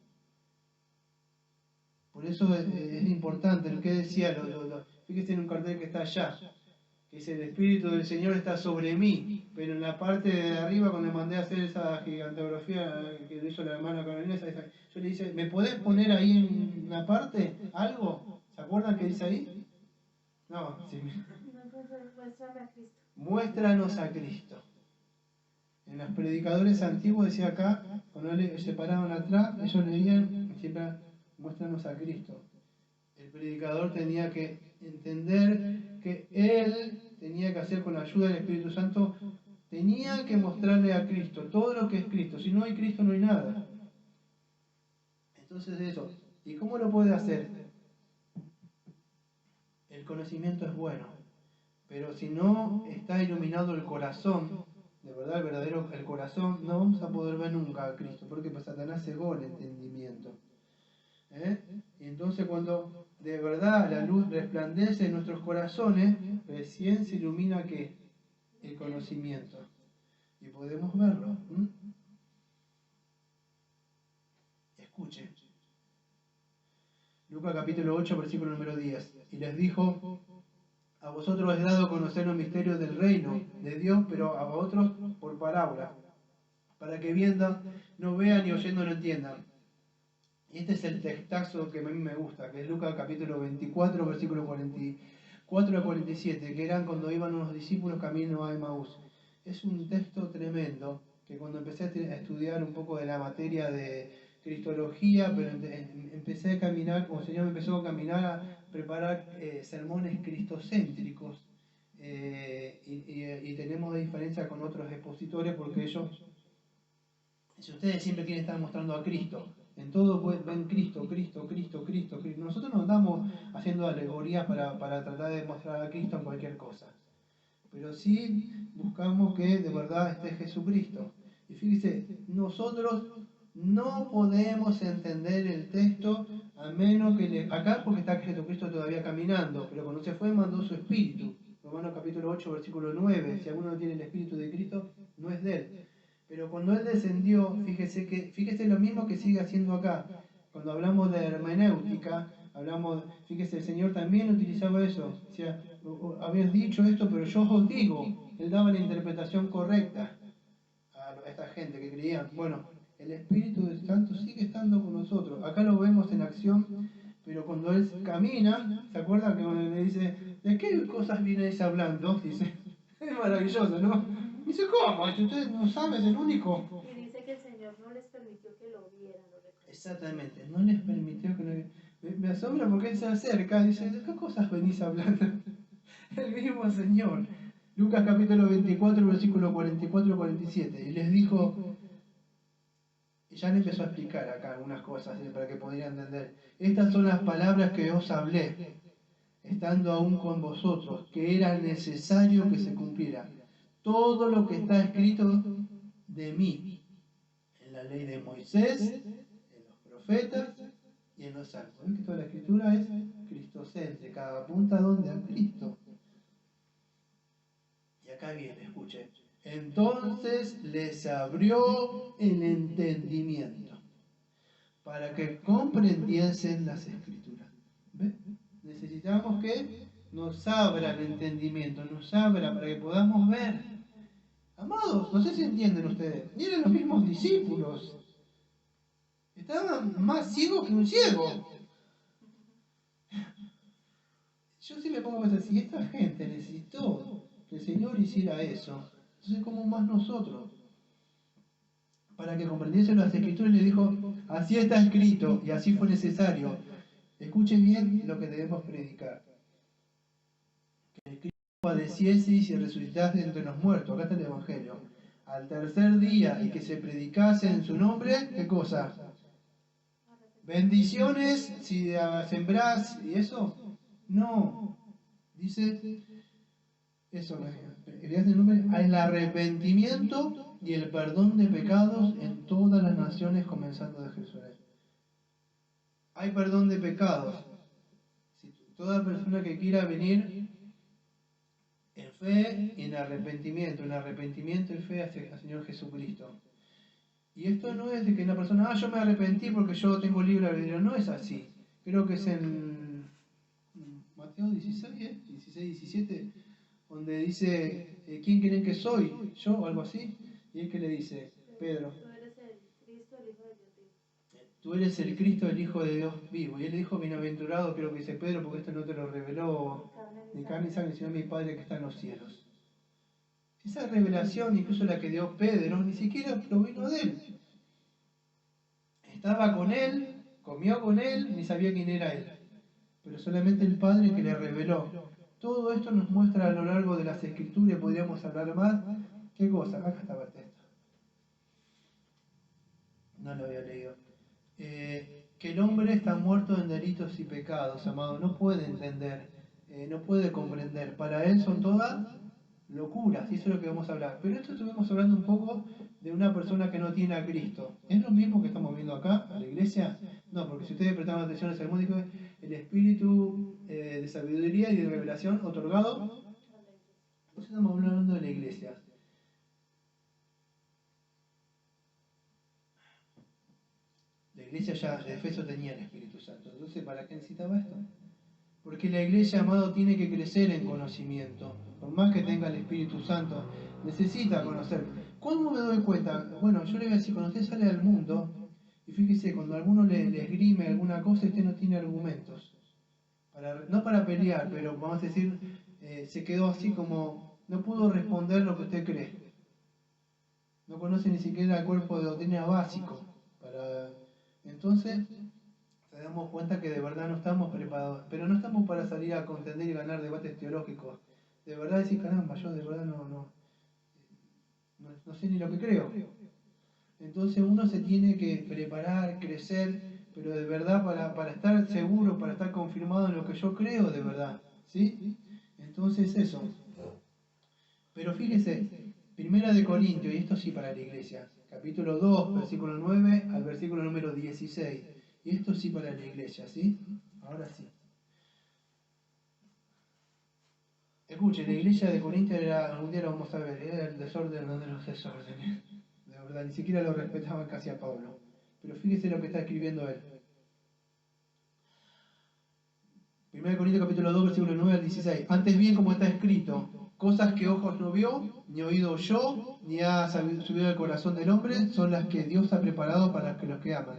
Por eso es importante lo que decía, fíjese en un cartel que está allá, que dice, el Espíritu del Señor está sobre mí, pero en la parte de arriba, cuando le mandé a hacer esa gigantografía que lo hizo la hermana Carolina, yo le dije, ¿me podés poner ahí en una parte algo? ¿Se acuerdan que dice ahí? No, sí. Muéstrame a Cristo. Muéstranos a Cristo. En los predicadores antiguos decía acá, cuando se paraban atrás, ellos leían siempre, muéstranos a Cristo. El predicador tenía que entender que él tenía que hacer con la ayuda del Espíritu Santo, tenía que mostrarle a Cristo, todo lo que es Cristo. Si no hay Cristo no hay nada. Entonces eso, ¿y cómo lo puede hacer? El conocimiento es bueno, pero si no está iluminado el corazón, de verdad el corazón, no vamos a poder ver nunca a Cristo, porque pues Satanás cegó el entendimiento. Y entonces cuando de verdad la luz resplandece en nuestros corazones, recién se ilumina ¿qué? El conocimiento. y podemos verlo. Escuche. Lucas capítulo 8, versículo número 10. Y les dijo: a vosotros es dado conocer los misterios del reino de Dios, pero a otros por parábola, para que viendo no vean y oyendo no entiendan. Y este es el textazo que a mí me gusta, que es Lucas capítulo 24, versículo 44 a 47, que eran cuando iban unos discípulos camino a Emaús. Es un texto tremendo, que cuando empecé a estudiar un poco de la materia de cristología, pero empecé a caminar, como el Señor me empezó a caminar, a preparar sermones cristocéntricos. Y tenemos diferencia con otros expositores porque ellos, si ustedes siempre quieren estar mostrando a Cristo, en todo ven Cristo, Cristo, Cristo, Cristo, Cristo. Nosotros no andamos haciendo alegorías para tratar de mostrar a Cristo en cualquier cosa. Pero sí buscamos que de verdad esté Jesucristo. Y fíjese, nosotros no podemos entender el texto a menos que acá porque está Jesucristo todavía caminando, pero cuando se fue mandó su espíritu. Romanos capítulo 8, versículo 9. Si alguno no tiene el espíritu de Cristo, no es de él. Pero cuando él descendió, fíjese lo mismo que sigue haciendo acá. Cuando hablamos de hermenéutica, fíjese, el Señor también utilizaba eso. O sea, habéis dicho esto, pero yo os digo. Él daba la interpretación correcta a esta gente que creía. Bueno, el Espíritu Santo sigue estando con nosotros. Acá lo vemos en acción, pero cuando Él camina, ¿se acuerdan que cuando le dice, ¿de qué cosas vienes hablando? Dice, es maravilloso, ¿no? Dice, ¿cómo? Si ustedes no saben, es el único. Y dice que el Señor no les permitió que lo vieran. Exactamente, no les permitió que lo vieran. Me asombra porque Él se acerca y dice, ¿de qué cosas venís hablando? El mismo Señor. Lucas capítulo 24, versículo 44-47. Y les dijo, y ya le empezó a explicar acá algunas cosas para que pudieran entender. Estas son las palabras que os hablé, estando aún con vosotros, que era necesario que se cumpliera todo lo que está escrito de mí, en la ley de Moisés, en los profetas y en los salmos. ¿Ven que toda la escritura es cristocéntrica, apunta donde a Cristo? Y acá viene, escuche. Entonces les abrió el entendimiento para que comprendiesen las escrituras. ¿Ve? Necesitamos que nos abra el entendimiento, nos abra para que podamos ver. Amados, no sé si entienden ustedes, miren los mismos discípulos. Estaban más ciegos que un ciego. Yo sí me pongo a pensar, si esta gente necesitó que el Señor hiciera eso, entonces ¿cómo más nosotros? Para que comprendiesen las escrituras le dijo, así está escrito y así fue necesario. Escuchen bien lo que debemos predicar. Que el Cristo padeciese y se resucitase entre los muertos. Acá está el Evangelio. Al tercer día y que se predicase en su nombre, ¿qué cosa? Bendiciones si sembrás y eso. No. Dice eso, el arrepentimiento y el perdón de pecados en todas las naciones comenzando de Jerusalén. Hay perdón de pecados. Si toda persona que quiera venir en fe y en arrepentimiento y fe hacia el Señor Jesucristo. Y esto no es de que una persona, yo me arrepentí porque yo tengo libre albedrío. No es así. Creo que es en Mateo 16, 17, donde dice, ¿quién creen que soy? ¿Yo o algo así? Y es que le dice, Pedro, tú eres el Cristo, el Hijo de Dios vivo. Y él le dijo, bienaventurado, creo que dice Pedro, porque esto no te lo reveló ni carne y sangre, sino mi Padre que está en los cielos. Esa revelación, incluso la que dio Pedro, ni siquiera provino de él. Estaba con él, comió con él, ni sabía quién era él. Pero solamente el Padre que le reveló. Todo esto nos muestra a lo largo de las Escrituras, podríamos hablar más. ¿Qué cosa? Acá estaba el texto. No lo había leído. Que el hombre está muerto en delitos y pecados, amado. No puede entender, no puede comprender. Para él son todas locuras, y eso es lo que vamos a hablar. Pero esto estuvimos hablando un poco de una persona que no tiene a Cristo. ¿Es lo mismo que estamos viendo acá, a la iglesia? No, porque si ustedes prestaban atención al sermón, dijo el espíritu de sabiduría y de revelación otorgado. Entonces estamos hablando de la iglesia. iglesia ya de Efeso tenía el Espíritu Santo. Entonces, ¿para qué necesitaba esto? Porque la iglesia, amado, tiene que crecer en conocimiento. Por más que tenga el Espíritu Santo, necesita conocer. ¿Cómo me doy cuenta? Bueno, yo le voy a decir, cuando usted sale al mundo, y fíjese, cuando alguno le esgrime alguna cosa, usted no tiene argumentos. No para pelear, pero vamos a decir, se quedó así como, no pudo responder lo que usted cree. No conoce ni siquiera el cuerpo de doctrina básico. Entonces, nos damos cuenta que de verdad no estamos preparados. Pero no estamos para salir a contender y ganar debates teológicos. De verdad decir, caramba, yo de verdad no sé ni lo que creo. Entonces uno se tiene que preparar, crecer, pero de verdad para estar seguro, para estar confirmado en lo que yo creo de verdad. ¿Sí? Entonces eso. Pero fíjese, 1 Corintios, y esto sí para la iglesia, capítulo 2, versículo 9 al versículo número 16. Y esto sí para la iglesia, ¿sí? Ahora sí. Escuche, la iglesia de Corintios era, algún día lo vamos a ver, era el desorden de los desórdenes. De verdad, ni siquiera lo respetaban casi a Pablo. Pero fíjese lo que está escribiendo él. 1 Corintios capítulo 2, versículo 9 al 16. Antes bien, como está escrito, cosas que ojos no vio, ni oído oyó, ni ha subido al corazón del hombre, son las que Dios ha preparado para los que aman.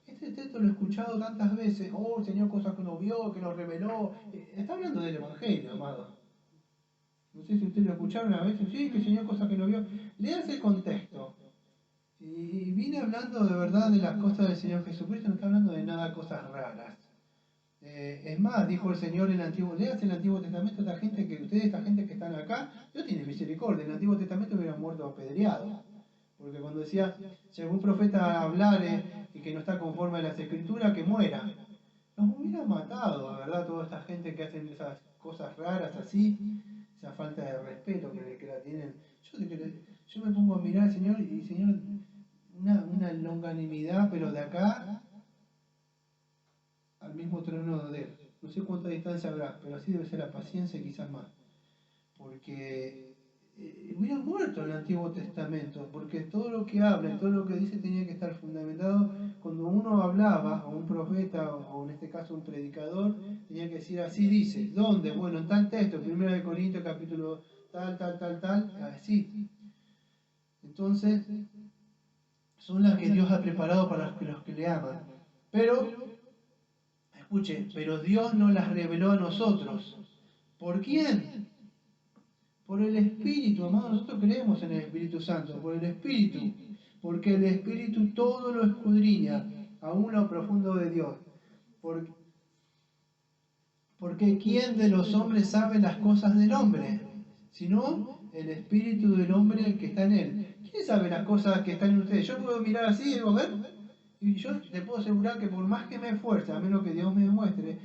Este texto lo he escuchado tantas veces. Oh, el Señor, cosas que no vio, que nos reveló. Está hablando del Evangelio, amado. No sé si ustedes lo escucharon a veces. Sí, que el Señor, cosas que no vio. Lean el contexto. Y vine hablando de verdad de las cosas del Señor Jesucristo, no está hablando de nada, cosas raras. Es más, dijo el Señor en el Antiguo, leas el Antiguo Testamento, esta gente que están acá, Dios tiene misericordia. En el Antiguo Testamento hubieran muerto apedreados. Porque cuando decía, si algún profeta hablare y que no está conforme a las Escrituras, que muera. Los hubieran matado, ¿verdad? Toda esta gente que hacen esas cosas raras así, esa falta de respeto que la tienen. Yo me pongo a mirar al Señor y Señor, una longanimidad, pero de acá al mismo trono de Él. No sé cuánta distancia habrá, pero así debe ser la paciencia y quizás más. Porque hubieran muerto en el Antiguo Testamento, porque todo lo que habla y todo lo que dice tenía que estar fundamentado. Cuando uno hablaba, o un profeta, o en este caso un predicador, tenía que decir así dice. ¿Dónde? Bueno, en tal texto, 1 Corintios capítulo tal, así. Entonces, son las que Dios ha preparado para los que le aman. Pero, escuche, pero Dios no las reveló a nosotros. ¿Por quién? Por el Espíritu, amado. Nosotros creemos en el Espíritu Santo, por el Espíritu. Porque el Espíritu todo lo escudriña, aún lo profundo de Dios. Porque ¿quién de los hombres sabe las cosas del hombre? Sino el Espíritu del hombre que está en él. ¿Quién sabe las cosas que están en ustedes? Yo puedo mirar así y digo, a ver, y yo te puedo asegurar que por más que me esfuerce, a menos que Dios me muestre,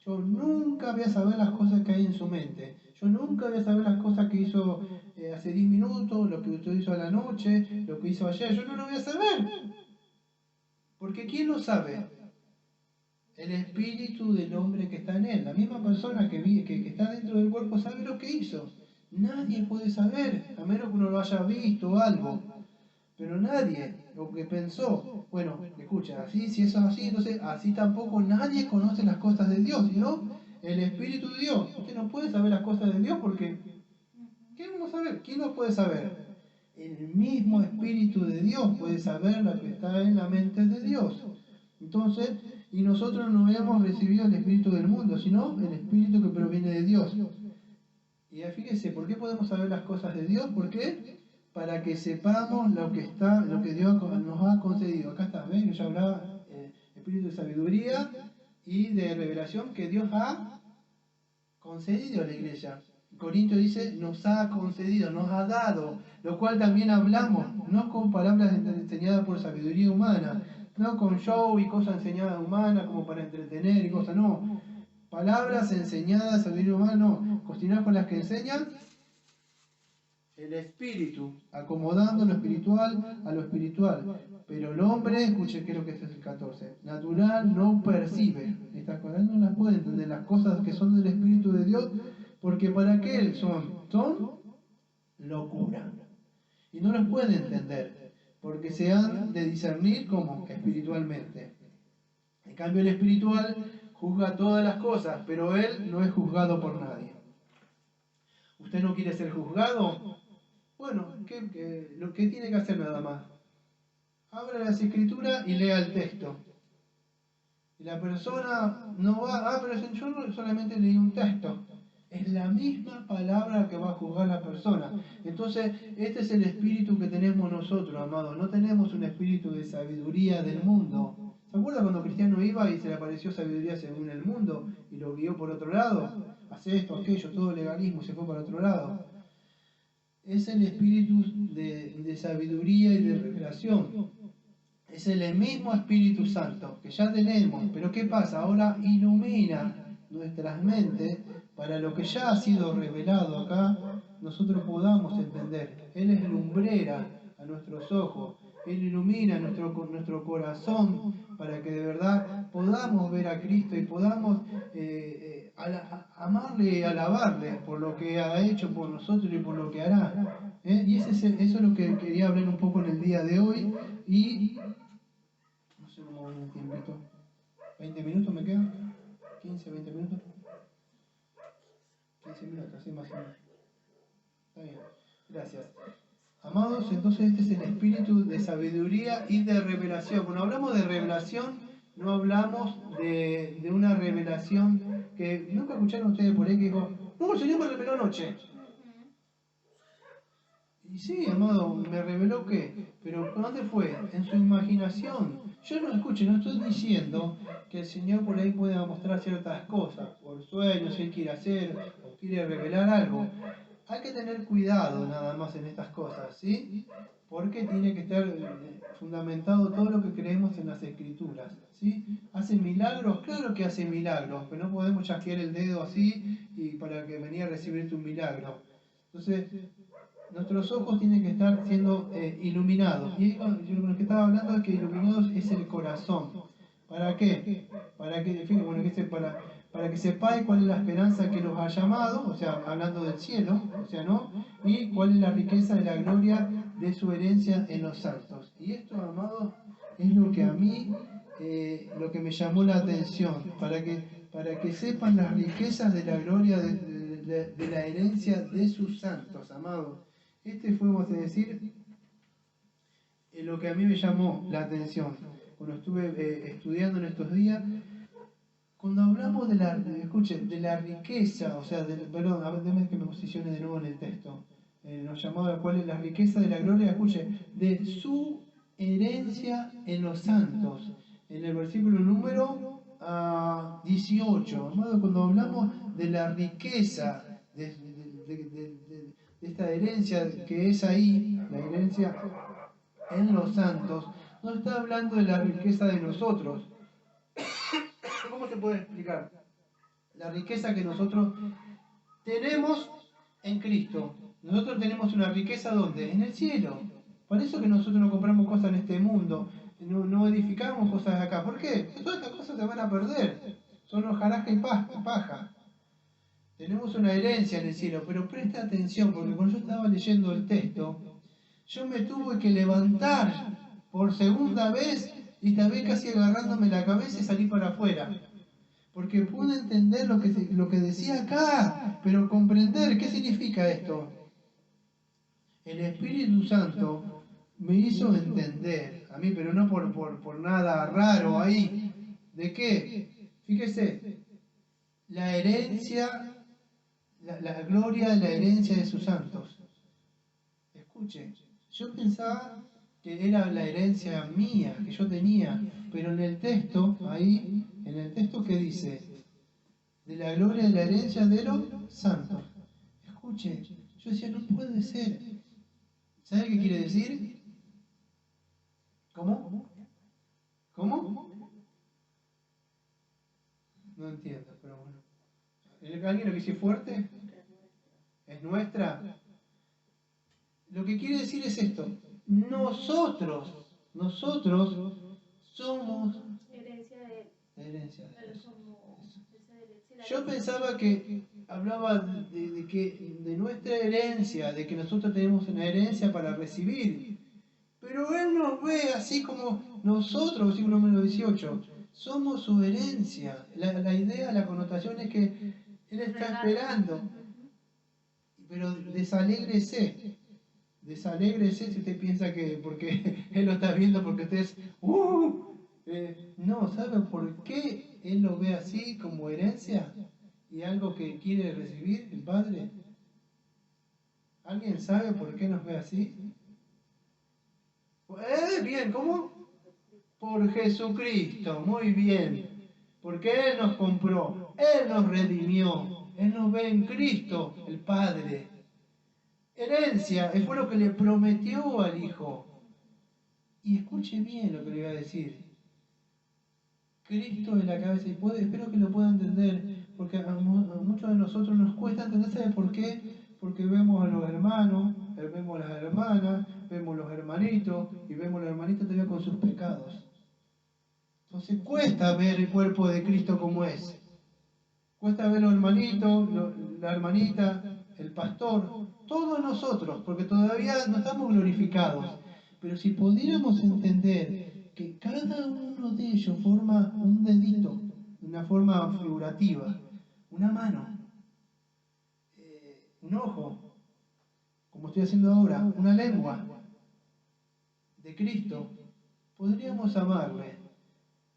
yo nunca voy a saber las cosas que hay en su mente. Yo nunca voy a saber las cosas que hizo hace 10 minutos, lo que usted hizo a la noche, lo que hizo ayer. Yo no lo voy a saber. Porque ¿quién lo sabe? El espíritu del hombre que está en él. La misma persona que está dentro del cuerpo sabe lo que hizo. Nadie puede saber, a menos que uno lo haya visto o algo. Pero nadie, lo que pensó, bueno, escucha, así, si eso es así, entonces así tampoco nadie conoce las cosas de Dios, sino el Espíritu de Dios. Usted no puede saber las cosas de Dios porque, ¿quién no sabe? ¿Quién lo puede saber? El mismo Espíritu de Dios puede saber lo que está en la mente de Dios. Entonces, y nosotros no hemos recibido el Espíritu del mundo, sino el Espíritu que proviene de Dios. Y fíjese, ¿por qué podemos saber las cosas de Dios? ¿Por qué? Para que sepamos lo que Dios nos ha concedido. Acá está, ¿ven? Yo hablaba espíritu de sabiduría y de revelación que Dios ha concedido a la iglesia. Corintios dice, nos ha concedido, nos ha dado, lo cual también hablamos, no con palabras enseñadas por sabiduría humana, no con show y cosas enseñadas humanas como para entretener y cosas, no. Palabras enseñadas, sabiduría humana, no. Continuar con las que enseñan el espíritu, acomodando lo espiritual a lo espiritual. Pero el hombre, escuche que es lo que es el 14, natural no percibe. Estas cosas no las puede entender, las cosas que son del Espíritu de Dios, porque para qué él son locura. Y no las puede entender, porque se han de discernir como espiritualmente. cambio, el espiritual juzga todas las cosas, pero él no es juzgado por nadie. ¿Usted no quiere ser juzgado? Bueno, lo que tiene que hacer nada más. Abra las escrituras y lea el texto. Y la persona no va, pero yo solamente leí un texto. Es la misma palabra que va a juzgar la persona. Entonces, este es el espíritu que tenemos nosotros, amados. No tenemos un espíritu de sabiduría del mundo. ¿Se acuerda cuando Cristiano iba y se le apareció sabiduría según el mundo y lo guió por otro lado? Hace esto, aquello, todo legalismo, se fue para otro lado. Es el espíritu de sabiduría y de revelación. Es el mismo Espíritu Santo que ya tenemos, pero ¿qué pasa? Ahora ilumina nuestras mentes para lo que ya ha sido revelado acá, nosotros podamos entender. Él es lumbrera a nuestros ojos, Él ilumina nuestro corazón para que de verdad podamos ver a Cristo y podamos amarle y alabarle por lo que ha hecho por nosotros y por lo que hará. Y eso es lo que quería hablar un poco en el día de hoy. Y no sé cómo voy en tiempito. ¿20 minutos me quedan? ¿15, 20 minutos? 15 minutos, así más o menos. Está bien. Gracias. Amados, entonces este es el espíritu de sabiduría y de revelación. Cuando hablamos de revelación, no hablamos de una revelación que nunca escucharon ustedes por ahí que dijo, no, el Señor me reveló anoche. Y sí, amado, me reveló que, pero ¿dónde fue? En su imaginación. Yo no escucho, no estoy diciendo que el Señor por ahí pueda mostrar ciertas cosas, por sueños, si Él quiere hacer o quiere revelar algo. Hay que tener cuidado nada más en estas cosas, ¿sí? Porque tiene que estar fundamentado todo lo que creemos en las Escrituras, ¿sí? ¿Hace milagros? Claro que hace milagros, pero no podemos chasquear el dedo así y para que venía a recibirte un milagro. Entonces, nuestros ojos tienen que estar siendo iluminados. Y lo que estaba hablando es que iluminados es el corazón. ¿Para qué? Para que, bueno, para que sepáis cuál es la esperanza que los ha llamado, o sea, hablando del cielo, o sea, ¿no? Y cuál es la riqueza de la gloria de su herencia en los santos. Y esto, amado, es lo que a mí, lo que me llamó la atención, para que sepan las riquezas de la gloria de la herencia de sus santos, amados. Este fue, vamos a decir, lo que a mí me llamó la atención cuando estuve estudiando en estos días. Cuando hablamos de la riqueza, o sea, perdón, a ver, déjame que me posicione de nuevo en el texto. Nos llamaba cuál es la riqueza de la gloria, escuche, de su herencia en los santos. En el versículo número 18, amado, cuando hablamos de la riqueza de esta herencia que es ahí, la herencia en los santos, no está hablando de la riqueza de nosotros. ¿Cómo se puede explicar? La riqueza que nosotros tenemos en Cristo. Nosotros tenemos una riqueza ¿dónde? En el cielo. Por eso que nosotros no compramos cosas en este mundo, no edificamos cosas acá. ¿Por qué? Porque todas estas cosas se van a perder. Son hojaraja y paja. Tenemos una herencia en el cielo, pero presta atención, porque cuando yo estaba leyendo el texto, yo me tuve que levantar por segunda vez y también casi agarrándome la cabeza y salí para afuera. Porque pude entender lo que decía acá, pero comprender qué significa esto. El Espíritu Santo me hizo entender, a mí, pero no por nada raro ahí. ¿De qué? Fíjese, la herencia, la gloria de la herencia de sus santos. Escuche, yo pensaba que era la herencia mía, que yo tenía, pero en el texto, ahí, en el texto que dice, de la gloria de la herencia de los santos. Escuche, yo decía, no puede ser. ¿Sabe qué quiere decir? ¿Cómo? ¿Cómo? No entiendo, pero bueno. ¿Alguien lo que dice fuerte? ¿Es nuestra? Lo que quiere decir es esto. Nosotros somos herencia de él. Herencia de Pero Dios. somos esa herencia. Yo pensaba que hablaba de nuestra herencia, de que nosotros tenemos una herencia para recibir. Pero Él nos ve así como nosotros, versículo número 18, Somos su herencia. La idea, la connotación es que Él está esperando. Pero desalégrese. Desalégrese si usted piensa que porque Él lo está viendo, porque usted es... no, ¿sabe por qué Él lo ve así como herencia? Y algo que quiere recibir el Padre. ¿Alguien sabe por qué nos ve así? Bien, ¿cómo? Por Jesucristo, muy bien. Porque Él nos compró, Él nos redimió, Él nos ve en Cristo, el Padre. Herencia, fue lo que le prometió al Hijo. Y escuche bien lo que le voy a decir. Cristo es la cabeza, y espero que lo pueda entender, porque a muchos de nosotros nos cuesta entender, ¿sabe por qué? Porque vemos a los hermanos, vemos a las hermanas, vemos los hermanitos, y vemos a los hermanitos todavía con sus pecados. Entonces cuesta ver el cuerpo de Cristo como es. Cuesta ver los hermanitos, la hermanita, el pastor, todos nosotros, porque todavía no estamos glorificados. Pero si pudiéramos entender que cada uno de ellos forma un dedito, de una forma figurativa, una mano, un ojo, como estoy haciendo ahora, una lengua de Cristo, podríamos amarle.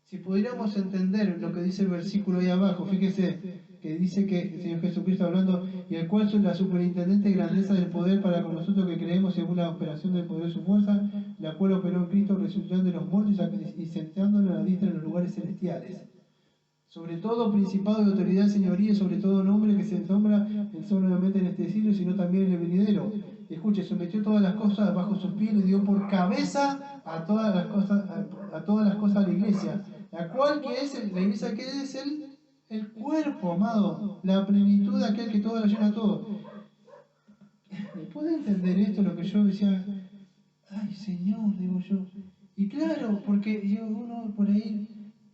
Si pudiéramos entender lo que dice el versículo ahí abajo, fíjese que dice que el Señor Jesucristo hablando, y el cual es la superintendente grandeza del poder para con nosotros que creemos según la operación del poder de su fuerza, la cual operó en Cristo resucitando de los muertos y sentándolo a la diestra en los lugares celestiales. Sobre todo principado y autoridad, señoría, sobre todo nombre que se nombra no solamente en este siglo, sino también en el venidero. Escuche, sometió todas las cosas bajo sus pies y dio por cabeza a todas las cosas de la iglesia, la cual que es la iglesia que es el cuerpo, amado, la plenitud de aquel que todo lo llena todo. ¿Puede entender esto lo que yo decía? Ay, Señor, digo yo. Y claro, porque uno por ahí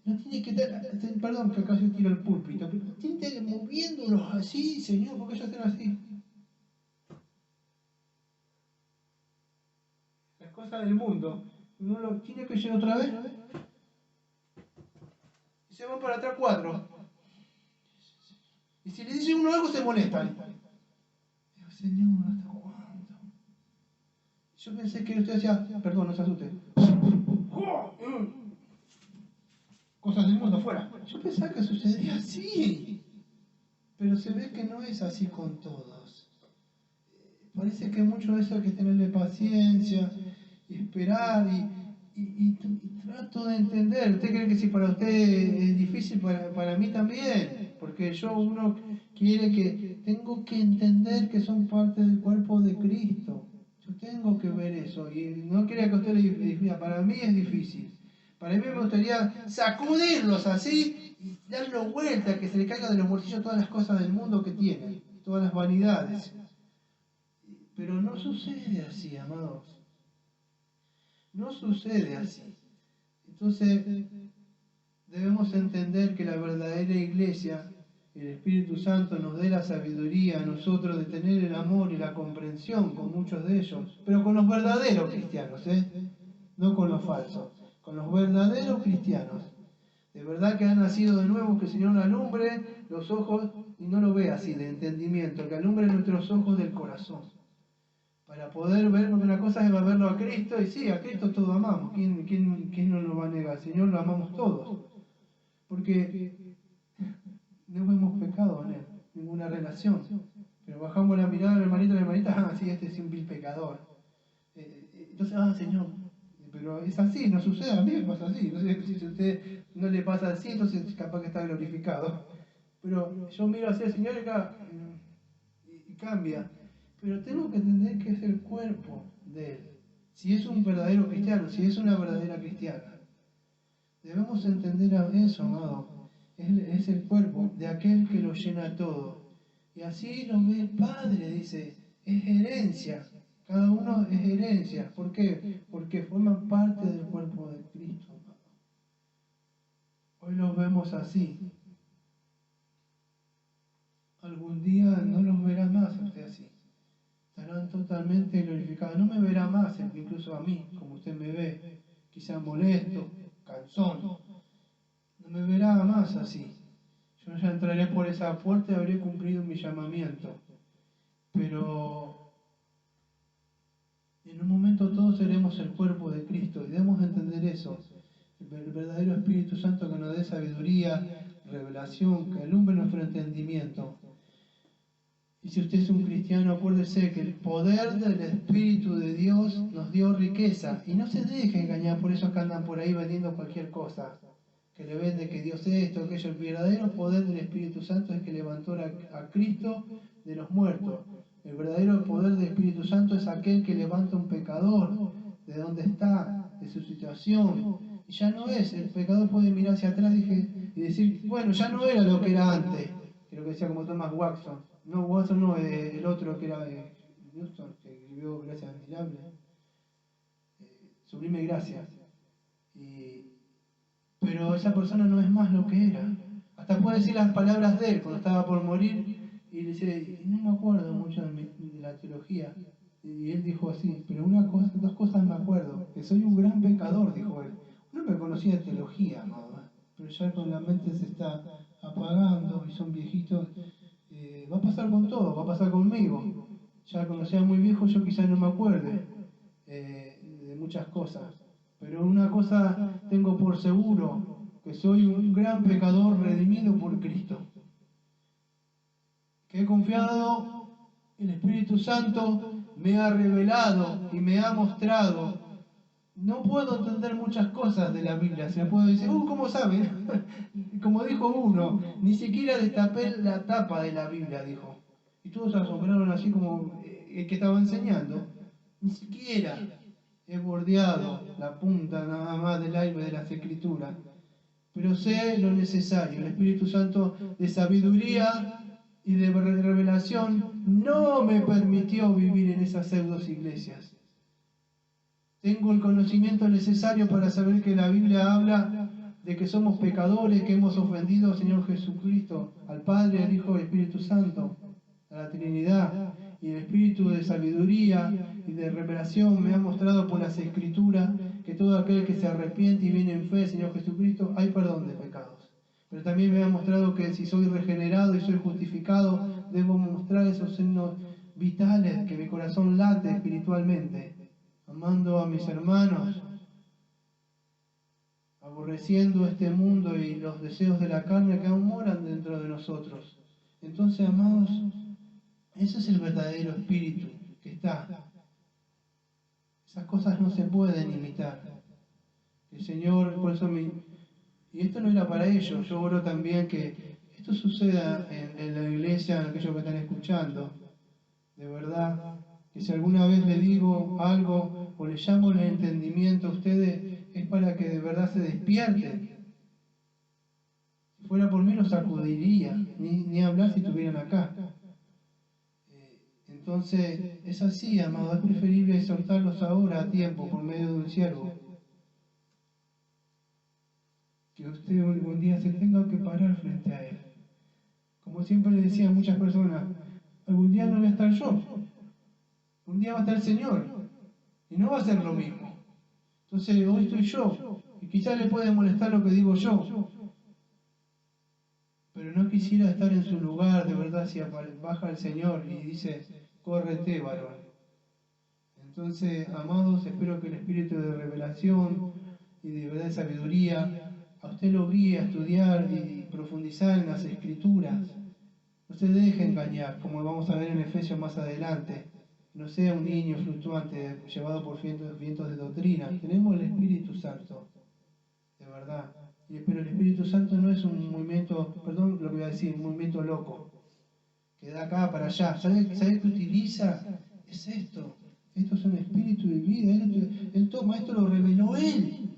no tiene que estar, perdón que acá yo tiro el púlpito, pero tiene que estar moviéndolos así, Señor, porque ellos están así. Las cosas del mundo, uno lo tiene que llegar otra vez. Y se van para atrás 4. Y si le dice uno algo, se molestan. Digo, Señor, ¿hasta cuándo? Yo pensé que usted decía, perdón, no se asuste. Cosas del mundo afuera. Yo pensaba que sucedía así. Pero se ve que no es así con todos. Parece que mucho de eso hay que tenerle paciencia y esperar y trato de entender. ¿Usted cree que si para usted es difícil, para mí también? Porque uno quiere que, tengo que entender que son parte del cuerpo de Cristo. Yo tengo que ver eso y no crea que a usted le difícil. Para mí es difícil. Para mí me gustaría sacudirlos así y darle vuelta, que se le caiga de los bolsillos todas las cosas del mundo que tienen, todas las vanidades. Pero no sucede así, amados. No sucede así. Entonces, debemos entender que la verdadera iglesia, el Espíritu Santo nos dé la sabiduría a nosotros de tener el amor y la comprensión con muchos de ellos, pero con los verdaderos cristianos, no con los falsos, con los verdaderos cristianos. De verdad que han nacido de nuevo, que el Señor alumbre los ojos, y no lo ve así de entendimiento, que alumbre nuestros ojos del corazón. Para poder ver, porque una cosa es verlo a Cristo, y sí, a Cristo todos amamos. ¿Quién no lo va a negar? Al Señor lo amamos todos. Porque no hemos pecado en Él, ninguna relación. Pero bajamos la mirada al hermanito y la hermanita, sí, este es un vil pecador. Entonces, Señor, pero es así, no sucede, a mí me pasa así. Entonces, si a usted no le pasa así, entonces capaz que está glorificado. Pero yo miro hacia el Señor y cambia. Pero tengo que entender que es el cuerpo de Él. Si es un verdadero cristiano, si es una verdadera cristiana. Debemos entender eso, amado. Es el cuerpo de aquel que lo llena todo. Y así lo ve el Padre, dice, es herencia. Cada uno es herencia. ¿Por qué? Porque forman parte del cuerpo de Cristo. Hoy los vemos así. Algún día no los verá más a usted así. Estarán totalmente glorificados. No me verá más, incluso a mí, como usted me ve, quizá molesto, cansón. me verá más así. Yo ya entraré por esa puerta y habré cumplido mi llamamiento. Pero en un momento todos seremos el cuerpo de Cristo y debemos entender eso. El verdadero Espíritu Santo que nos dé sabiduría, revelación, que alumbre nuestro entendimiento. Y si usted es un cristiano, acuérdese que el poder del Espíritu de Dios nos dio riqueza. Y no se deje engañar por esos que andan por ahí vendiendo cualquier cosa. Que le vende que Dios es esto, aquello. El verdadero poder del Espíritu Santo es que levantó a Cristo de los muertos. El verdadero poder del Espíritu Santo es aquel que levanta a un pecador de donde está, de su situación. Y ya no es, el pecador puede mirar hacia atrás y decir, bueno, ya no era lo que era antes. Que lo que decía como Thomas Watson. No, Watson no, el otro que era Newton, que escribió Gracia Admirable. Sublime Gracia. Pero esa persona no es más lo que era. Hasta puede decir las palabras de él cuando estaba por morir y dice, no me acuerdo mucho de la teología. Y él dijo así, pero dos cosas me acuerdo, que soy un gran pecador, dijo él. No me conocía de teología, ¿no? Pero ya con la mente se está apagando y son viejitos. Va a pasar con todo, va a pasar conmigo. Ya cuando sea muy viejo yo quizás no me acuerde de muchas cosas. Pero una cosa tengo por seguro, que soy un gran pecador redimido por Cristo. Que he confiado, el Espíritu Santo me ha revelado y me ha mostrado. No puedo entender muchas cosas de la Biblia. Se me puede decir, ¿cómo saben? Como dijo uno, ni siquiera destapé la tapa de la Biblia, dijo. Y todos se asombraron así como el que estaba enseñando. Ni siquiera he bordeado la punta nada más del aire de las Escrituras. Pero sé lo necesario. El Espíritu Santo de sabiduría y de revelación no me permitió vivir en esas pseudos iglesias. Tengo el conocimiento necesario para saber que la Biblia habla de que somos pecadores, que hemos ofendido al Señor Jesucristo, al Padre, al Hijo y al Espíritu Santo, a la Trinidad. Y el Espíritu de sabiduría y de revelación me ha mostrado por las Escrituras que todo aquel que se arrepiente y viene en fe, Señor Jesucristo, hay perdón de pecados. Pero también me ha mostrado que si soy regenerado y soy justificado, debo mostrar esos signos vitales, que mi corazón late espiritualmente, amando a mis hermanos, aborreciendo este mundo y los deseos de la carne que aún moran dentro de nosotros. Entonces, amados, ese es el verdadero espíritu que está. Esas cosas no se pueden imitar. El Señor, por eso y esto no era para ellos, yo oro también que esto suceda en la iglesia, en aquellos que están escuchando. De verdad, que si alguna vez le digo algo o le llamo el entendimiento a ustedes, es para que de verdad se despierten. Si fuera por mí los sacudiría, ni hablar si estuvieran acá. Entonces, es así, amado, es preferible exhortarlos ahora a tiempo por medio de un siervo. Que usted algún día se tenga que parar frente a él. Como siempre le decía a muchas personas, algún día no voy a estar yo, un día va a estar el Señor, y no va a ser lo mismo. Entonces, hoy estoy yo, y quizás le puede molestar lo que digo yo, pero no quisiera estar en su lugar, de verdad, si baja el Señor y dice, córrete, varón. Entonces, amados, espero que el espíritu de revelación y de verdad de sabiduría a usted lo guíe a estudiar y profundizar en las Escrituras. No se deje engañar, como vamos a ver en Efesios más adelante. No sea un niño fluctuante llevado por vientos de doctrina. Tenemos el Espíritu Santo, de verdad. Pero el Espíritu Santo no es un movimiento, perdón lo que voy a decir, un movimiento loco, que da acá para allá. ¿Sabe qué utiliza? Es esto. Esto es un espíritu de vida. Él toma, esto lo reveló Él.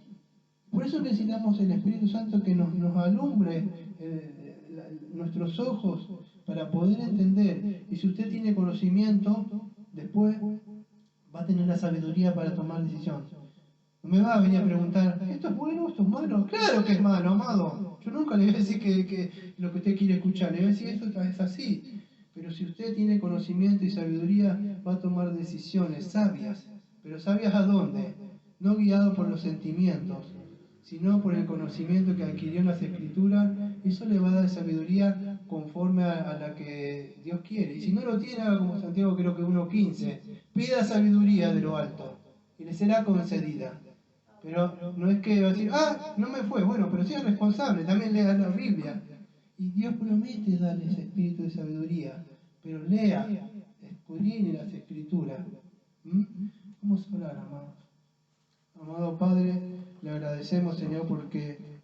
Por eso necesitamos el Espíritu Santo que nos alumbre nuestros ojos para poder entender. Y si usted tiene conocimiento, después va a tener la sabiduría para tomar decisión. No me va a venir a preguntar, ¿esto es bueno, esto es malo? Claro que es malo, amado. Yo nunca le voy a decir que lo que usted quiere escuchar. Le voy a decir, esto es así. Pero si usted tiene conocimiento y sabiduría, va a tomar decisiones sabias. ¿Pero sabias a dónde? No guiado por los sentimientos, sino por el conocimiento que adquirió en las Escrituras. Eso le va a dar sabiduría conforme a la que Dios quiere. Y si no lo tiene, haga como Santiago, creo que 1:15, pida sabiduría de lo alto y le será concedida. Pero no es que va a decir, no me fue, bueno, pero sea responsable, también lea la Biblia. Y Dios promete darle ese espíritu de sabiduría, pero lea, escudriñe las Escrituras. Vamos a orar, amados. Amado Padre, le agradecemos, Señor, porque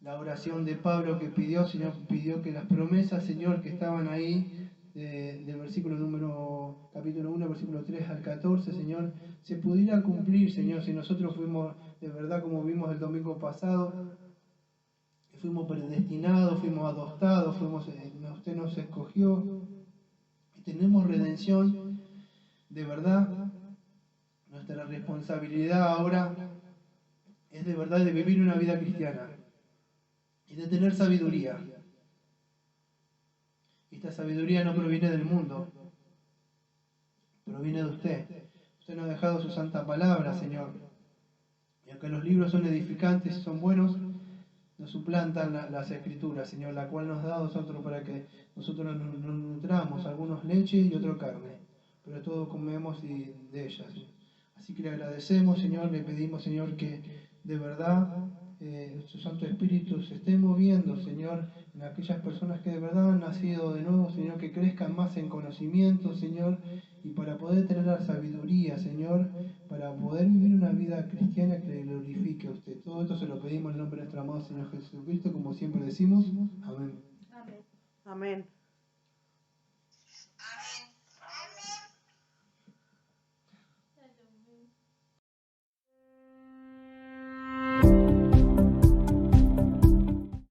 la oración de Pablo que pidió, Señor, pidió que las promesas, Señor, que estaban ahí, del capítulo 1, versículo 3 al 14, Señor, se pudiera cumplir, Señor, si nosotros fuimos, de verdad, como vimos el domingo pasado, fuimos predestinados, fuimos adoptados, usted nos escogió, y tenemos redención, de verdad. Nuestra responsabilidad ahora es de verdad de vivir una vida cristiana y de tener sabiduría. Y esta sabiduría no proviene del mundo, proviene de usted. Usted nos ha dejado su santa palabra, Señor. Y aunque los libros son edificantes y son buenos, nos suplantan las Escrituras, Señor, la cual nos ha dado nosotros para que nosotros nos nutramos, algunos leche y otros carne, pero todos comemos de ellas. Así que le agradecemos, Señor, le pedimos, Señor, que de verdad su Santo Espíritu se esté moviendo, Señor, en aquellas personas que de verdad han nacido de nuevo, Señor, que crezcan más en conocimiento, Señor, y para poder tener la sabiduría, Señor, para poder vivir una vida cristiana que le glorifique a usted. Todo esto se lo pedimos en el nombre de nuestro amado Señor Jesucristo, como siempre decimos. Amén. Amén. Amén.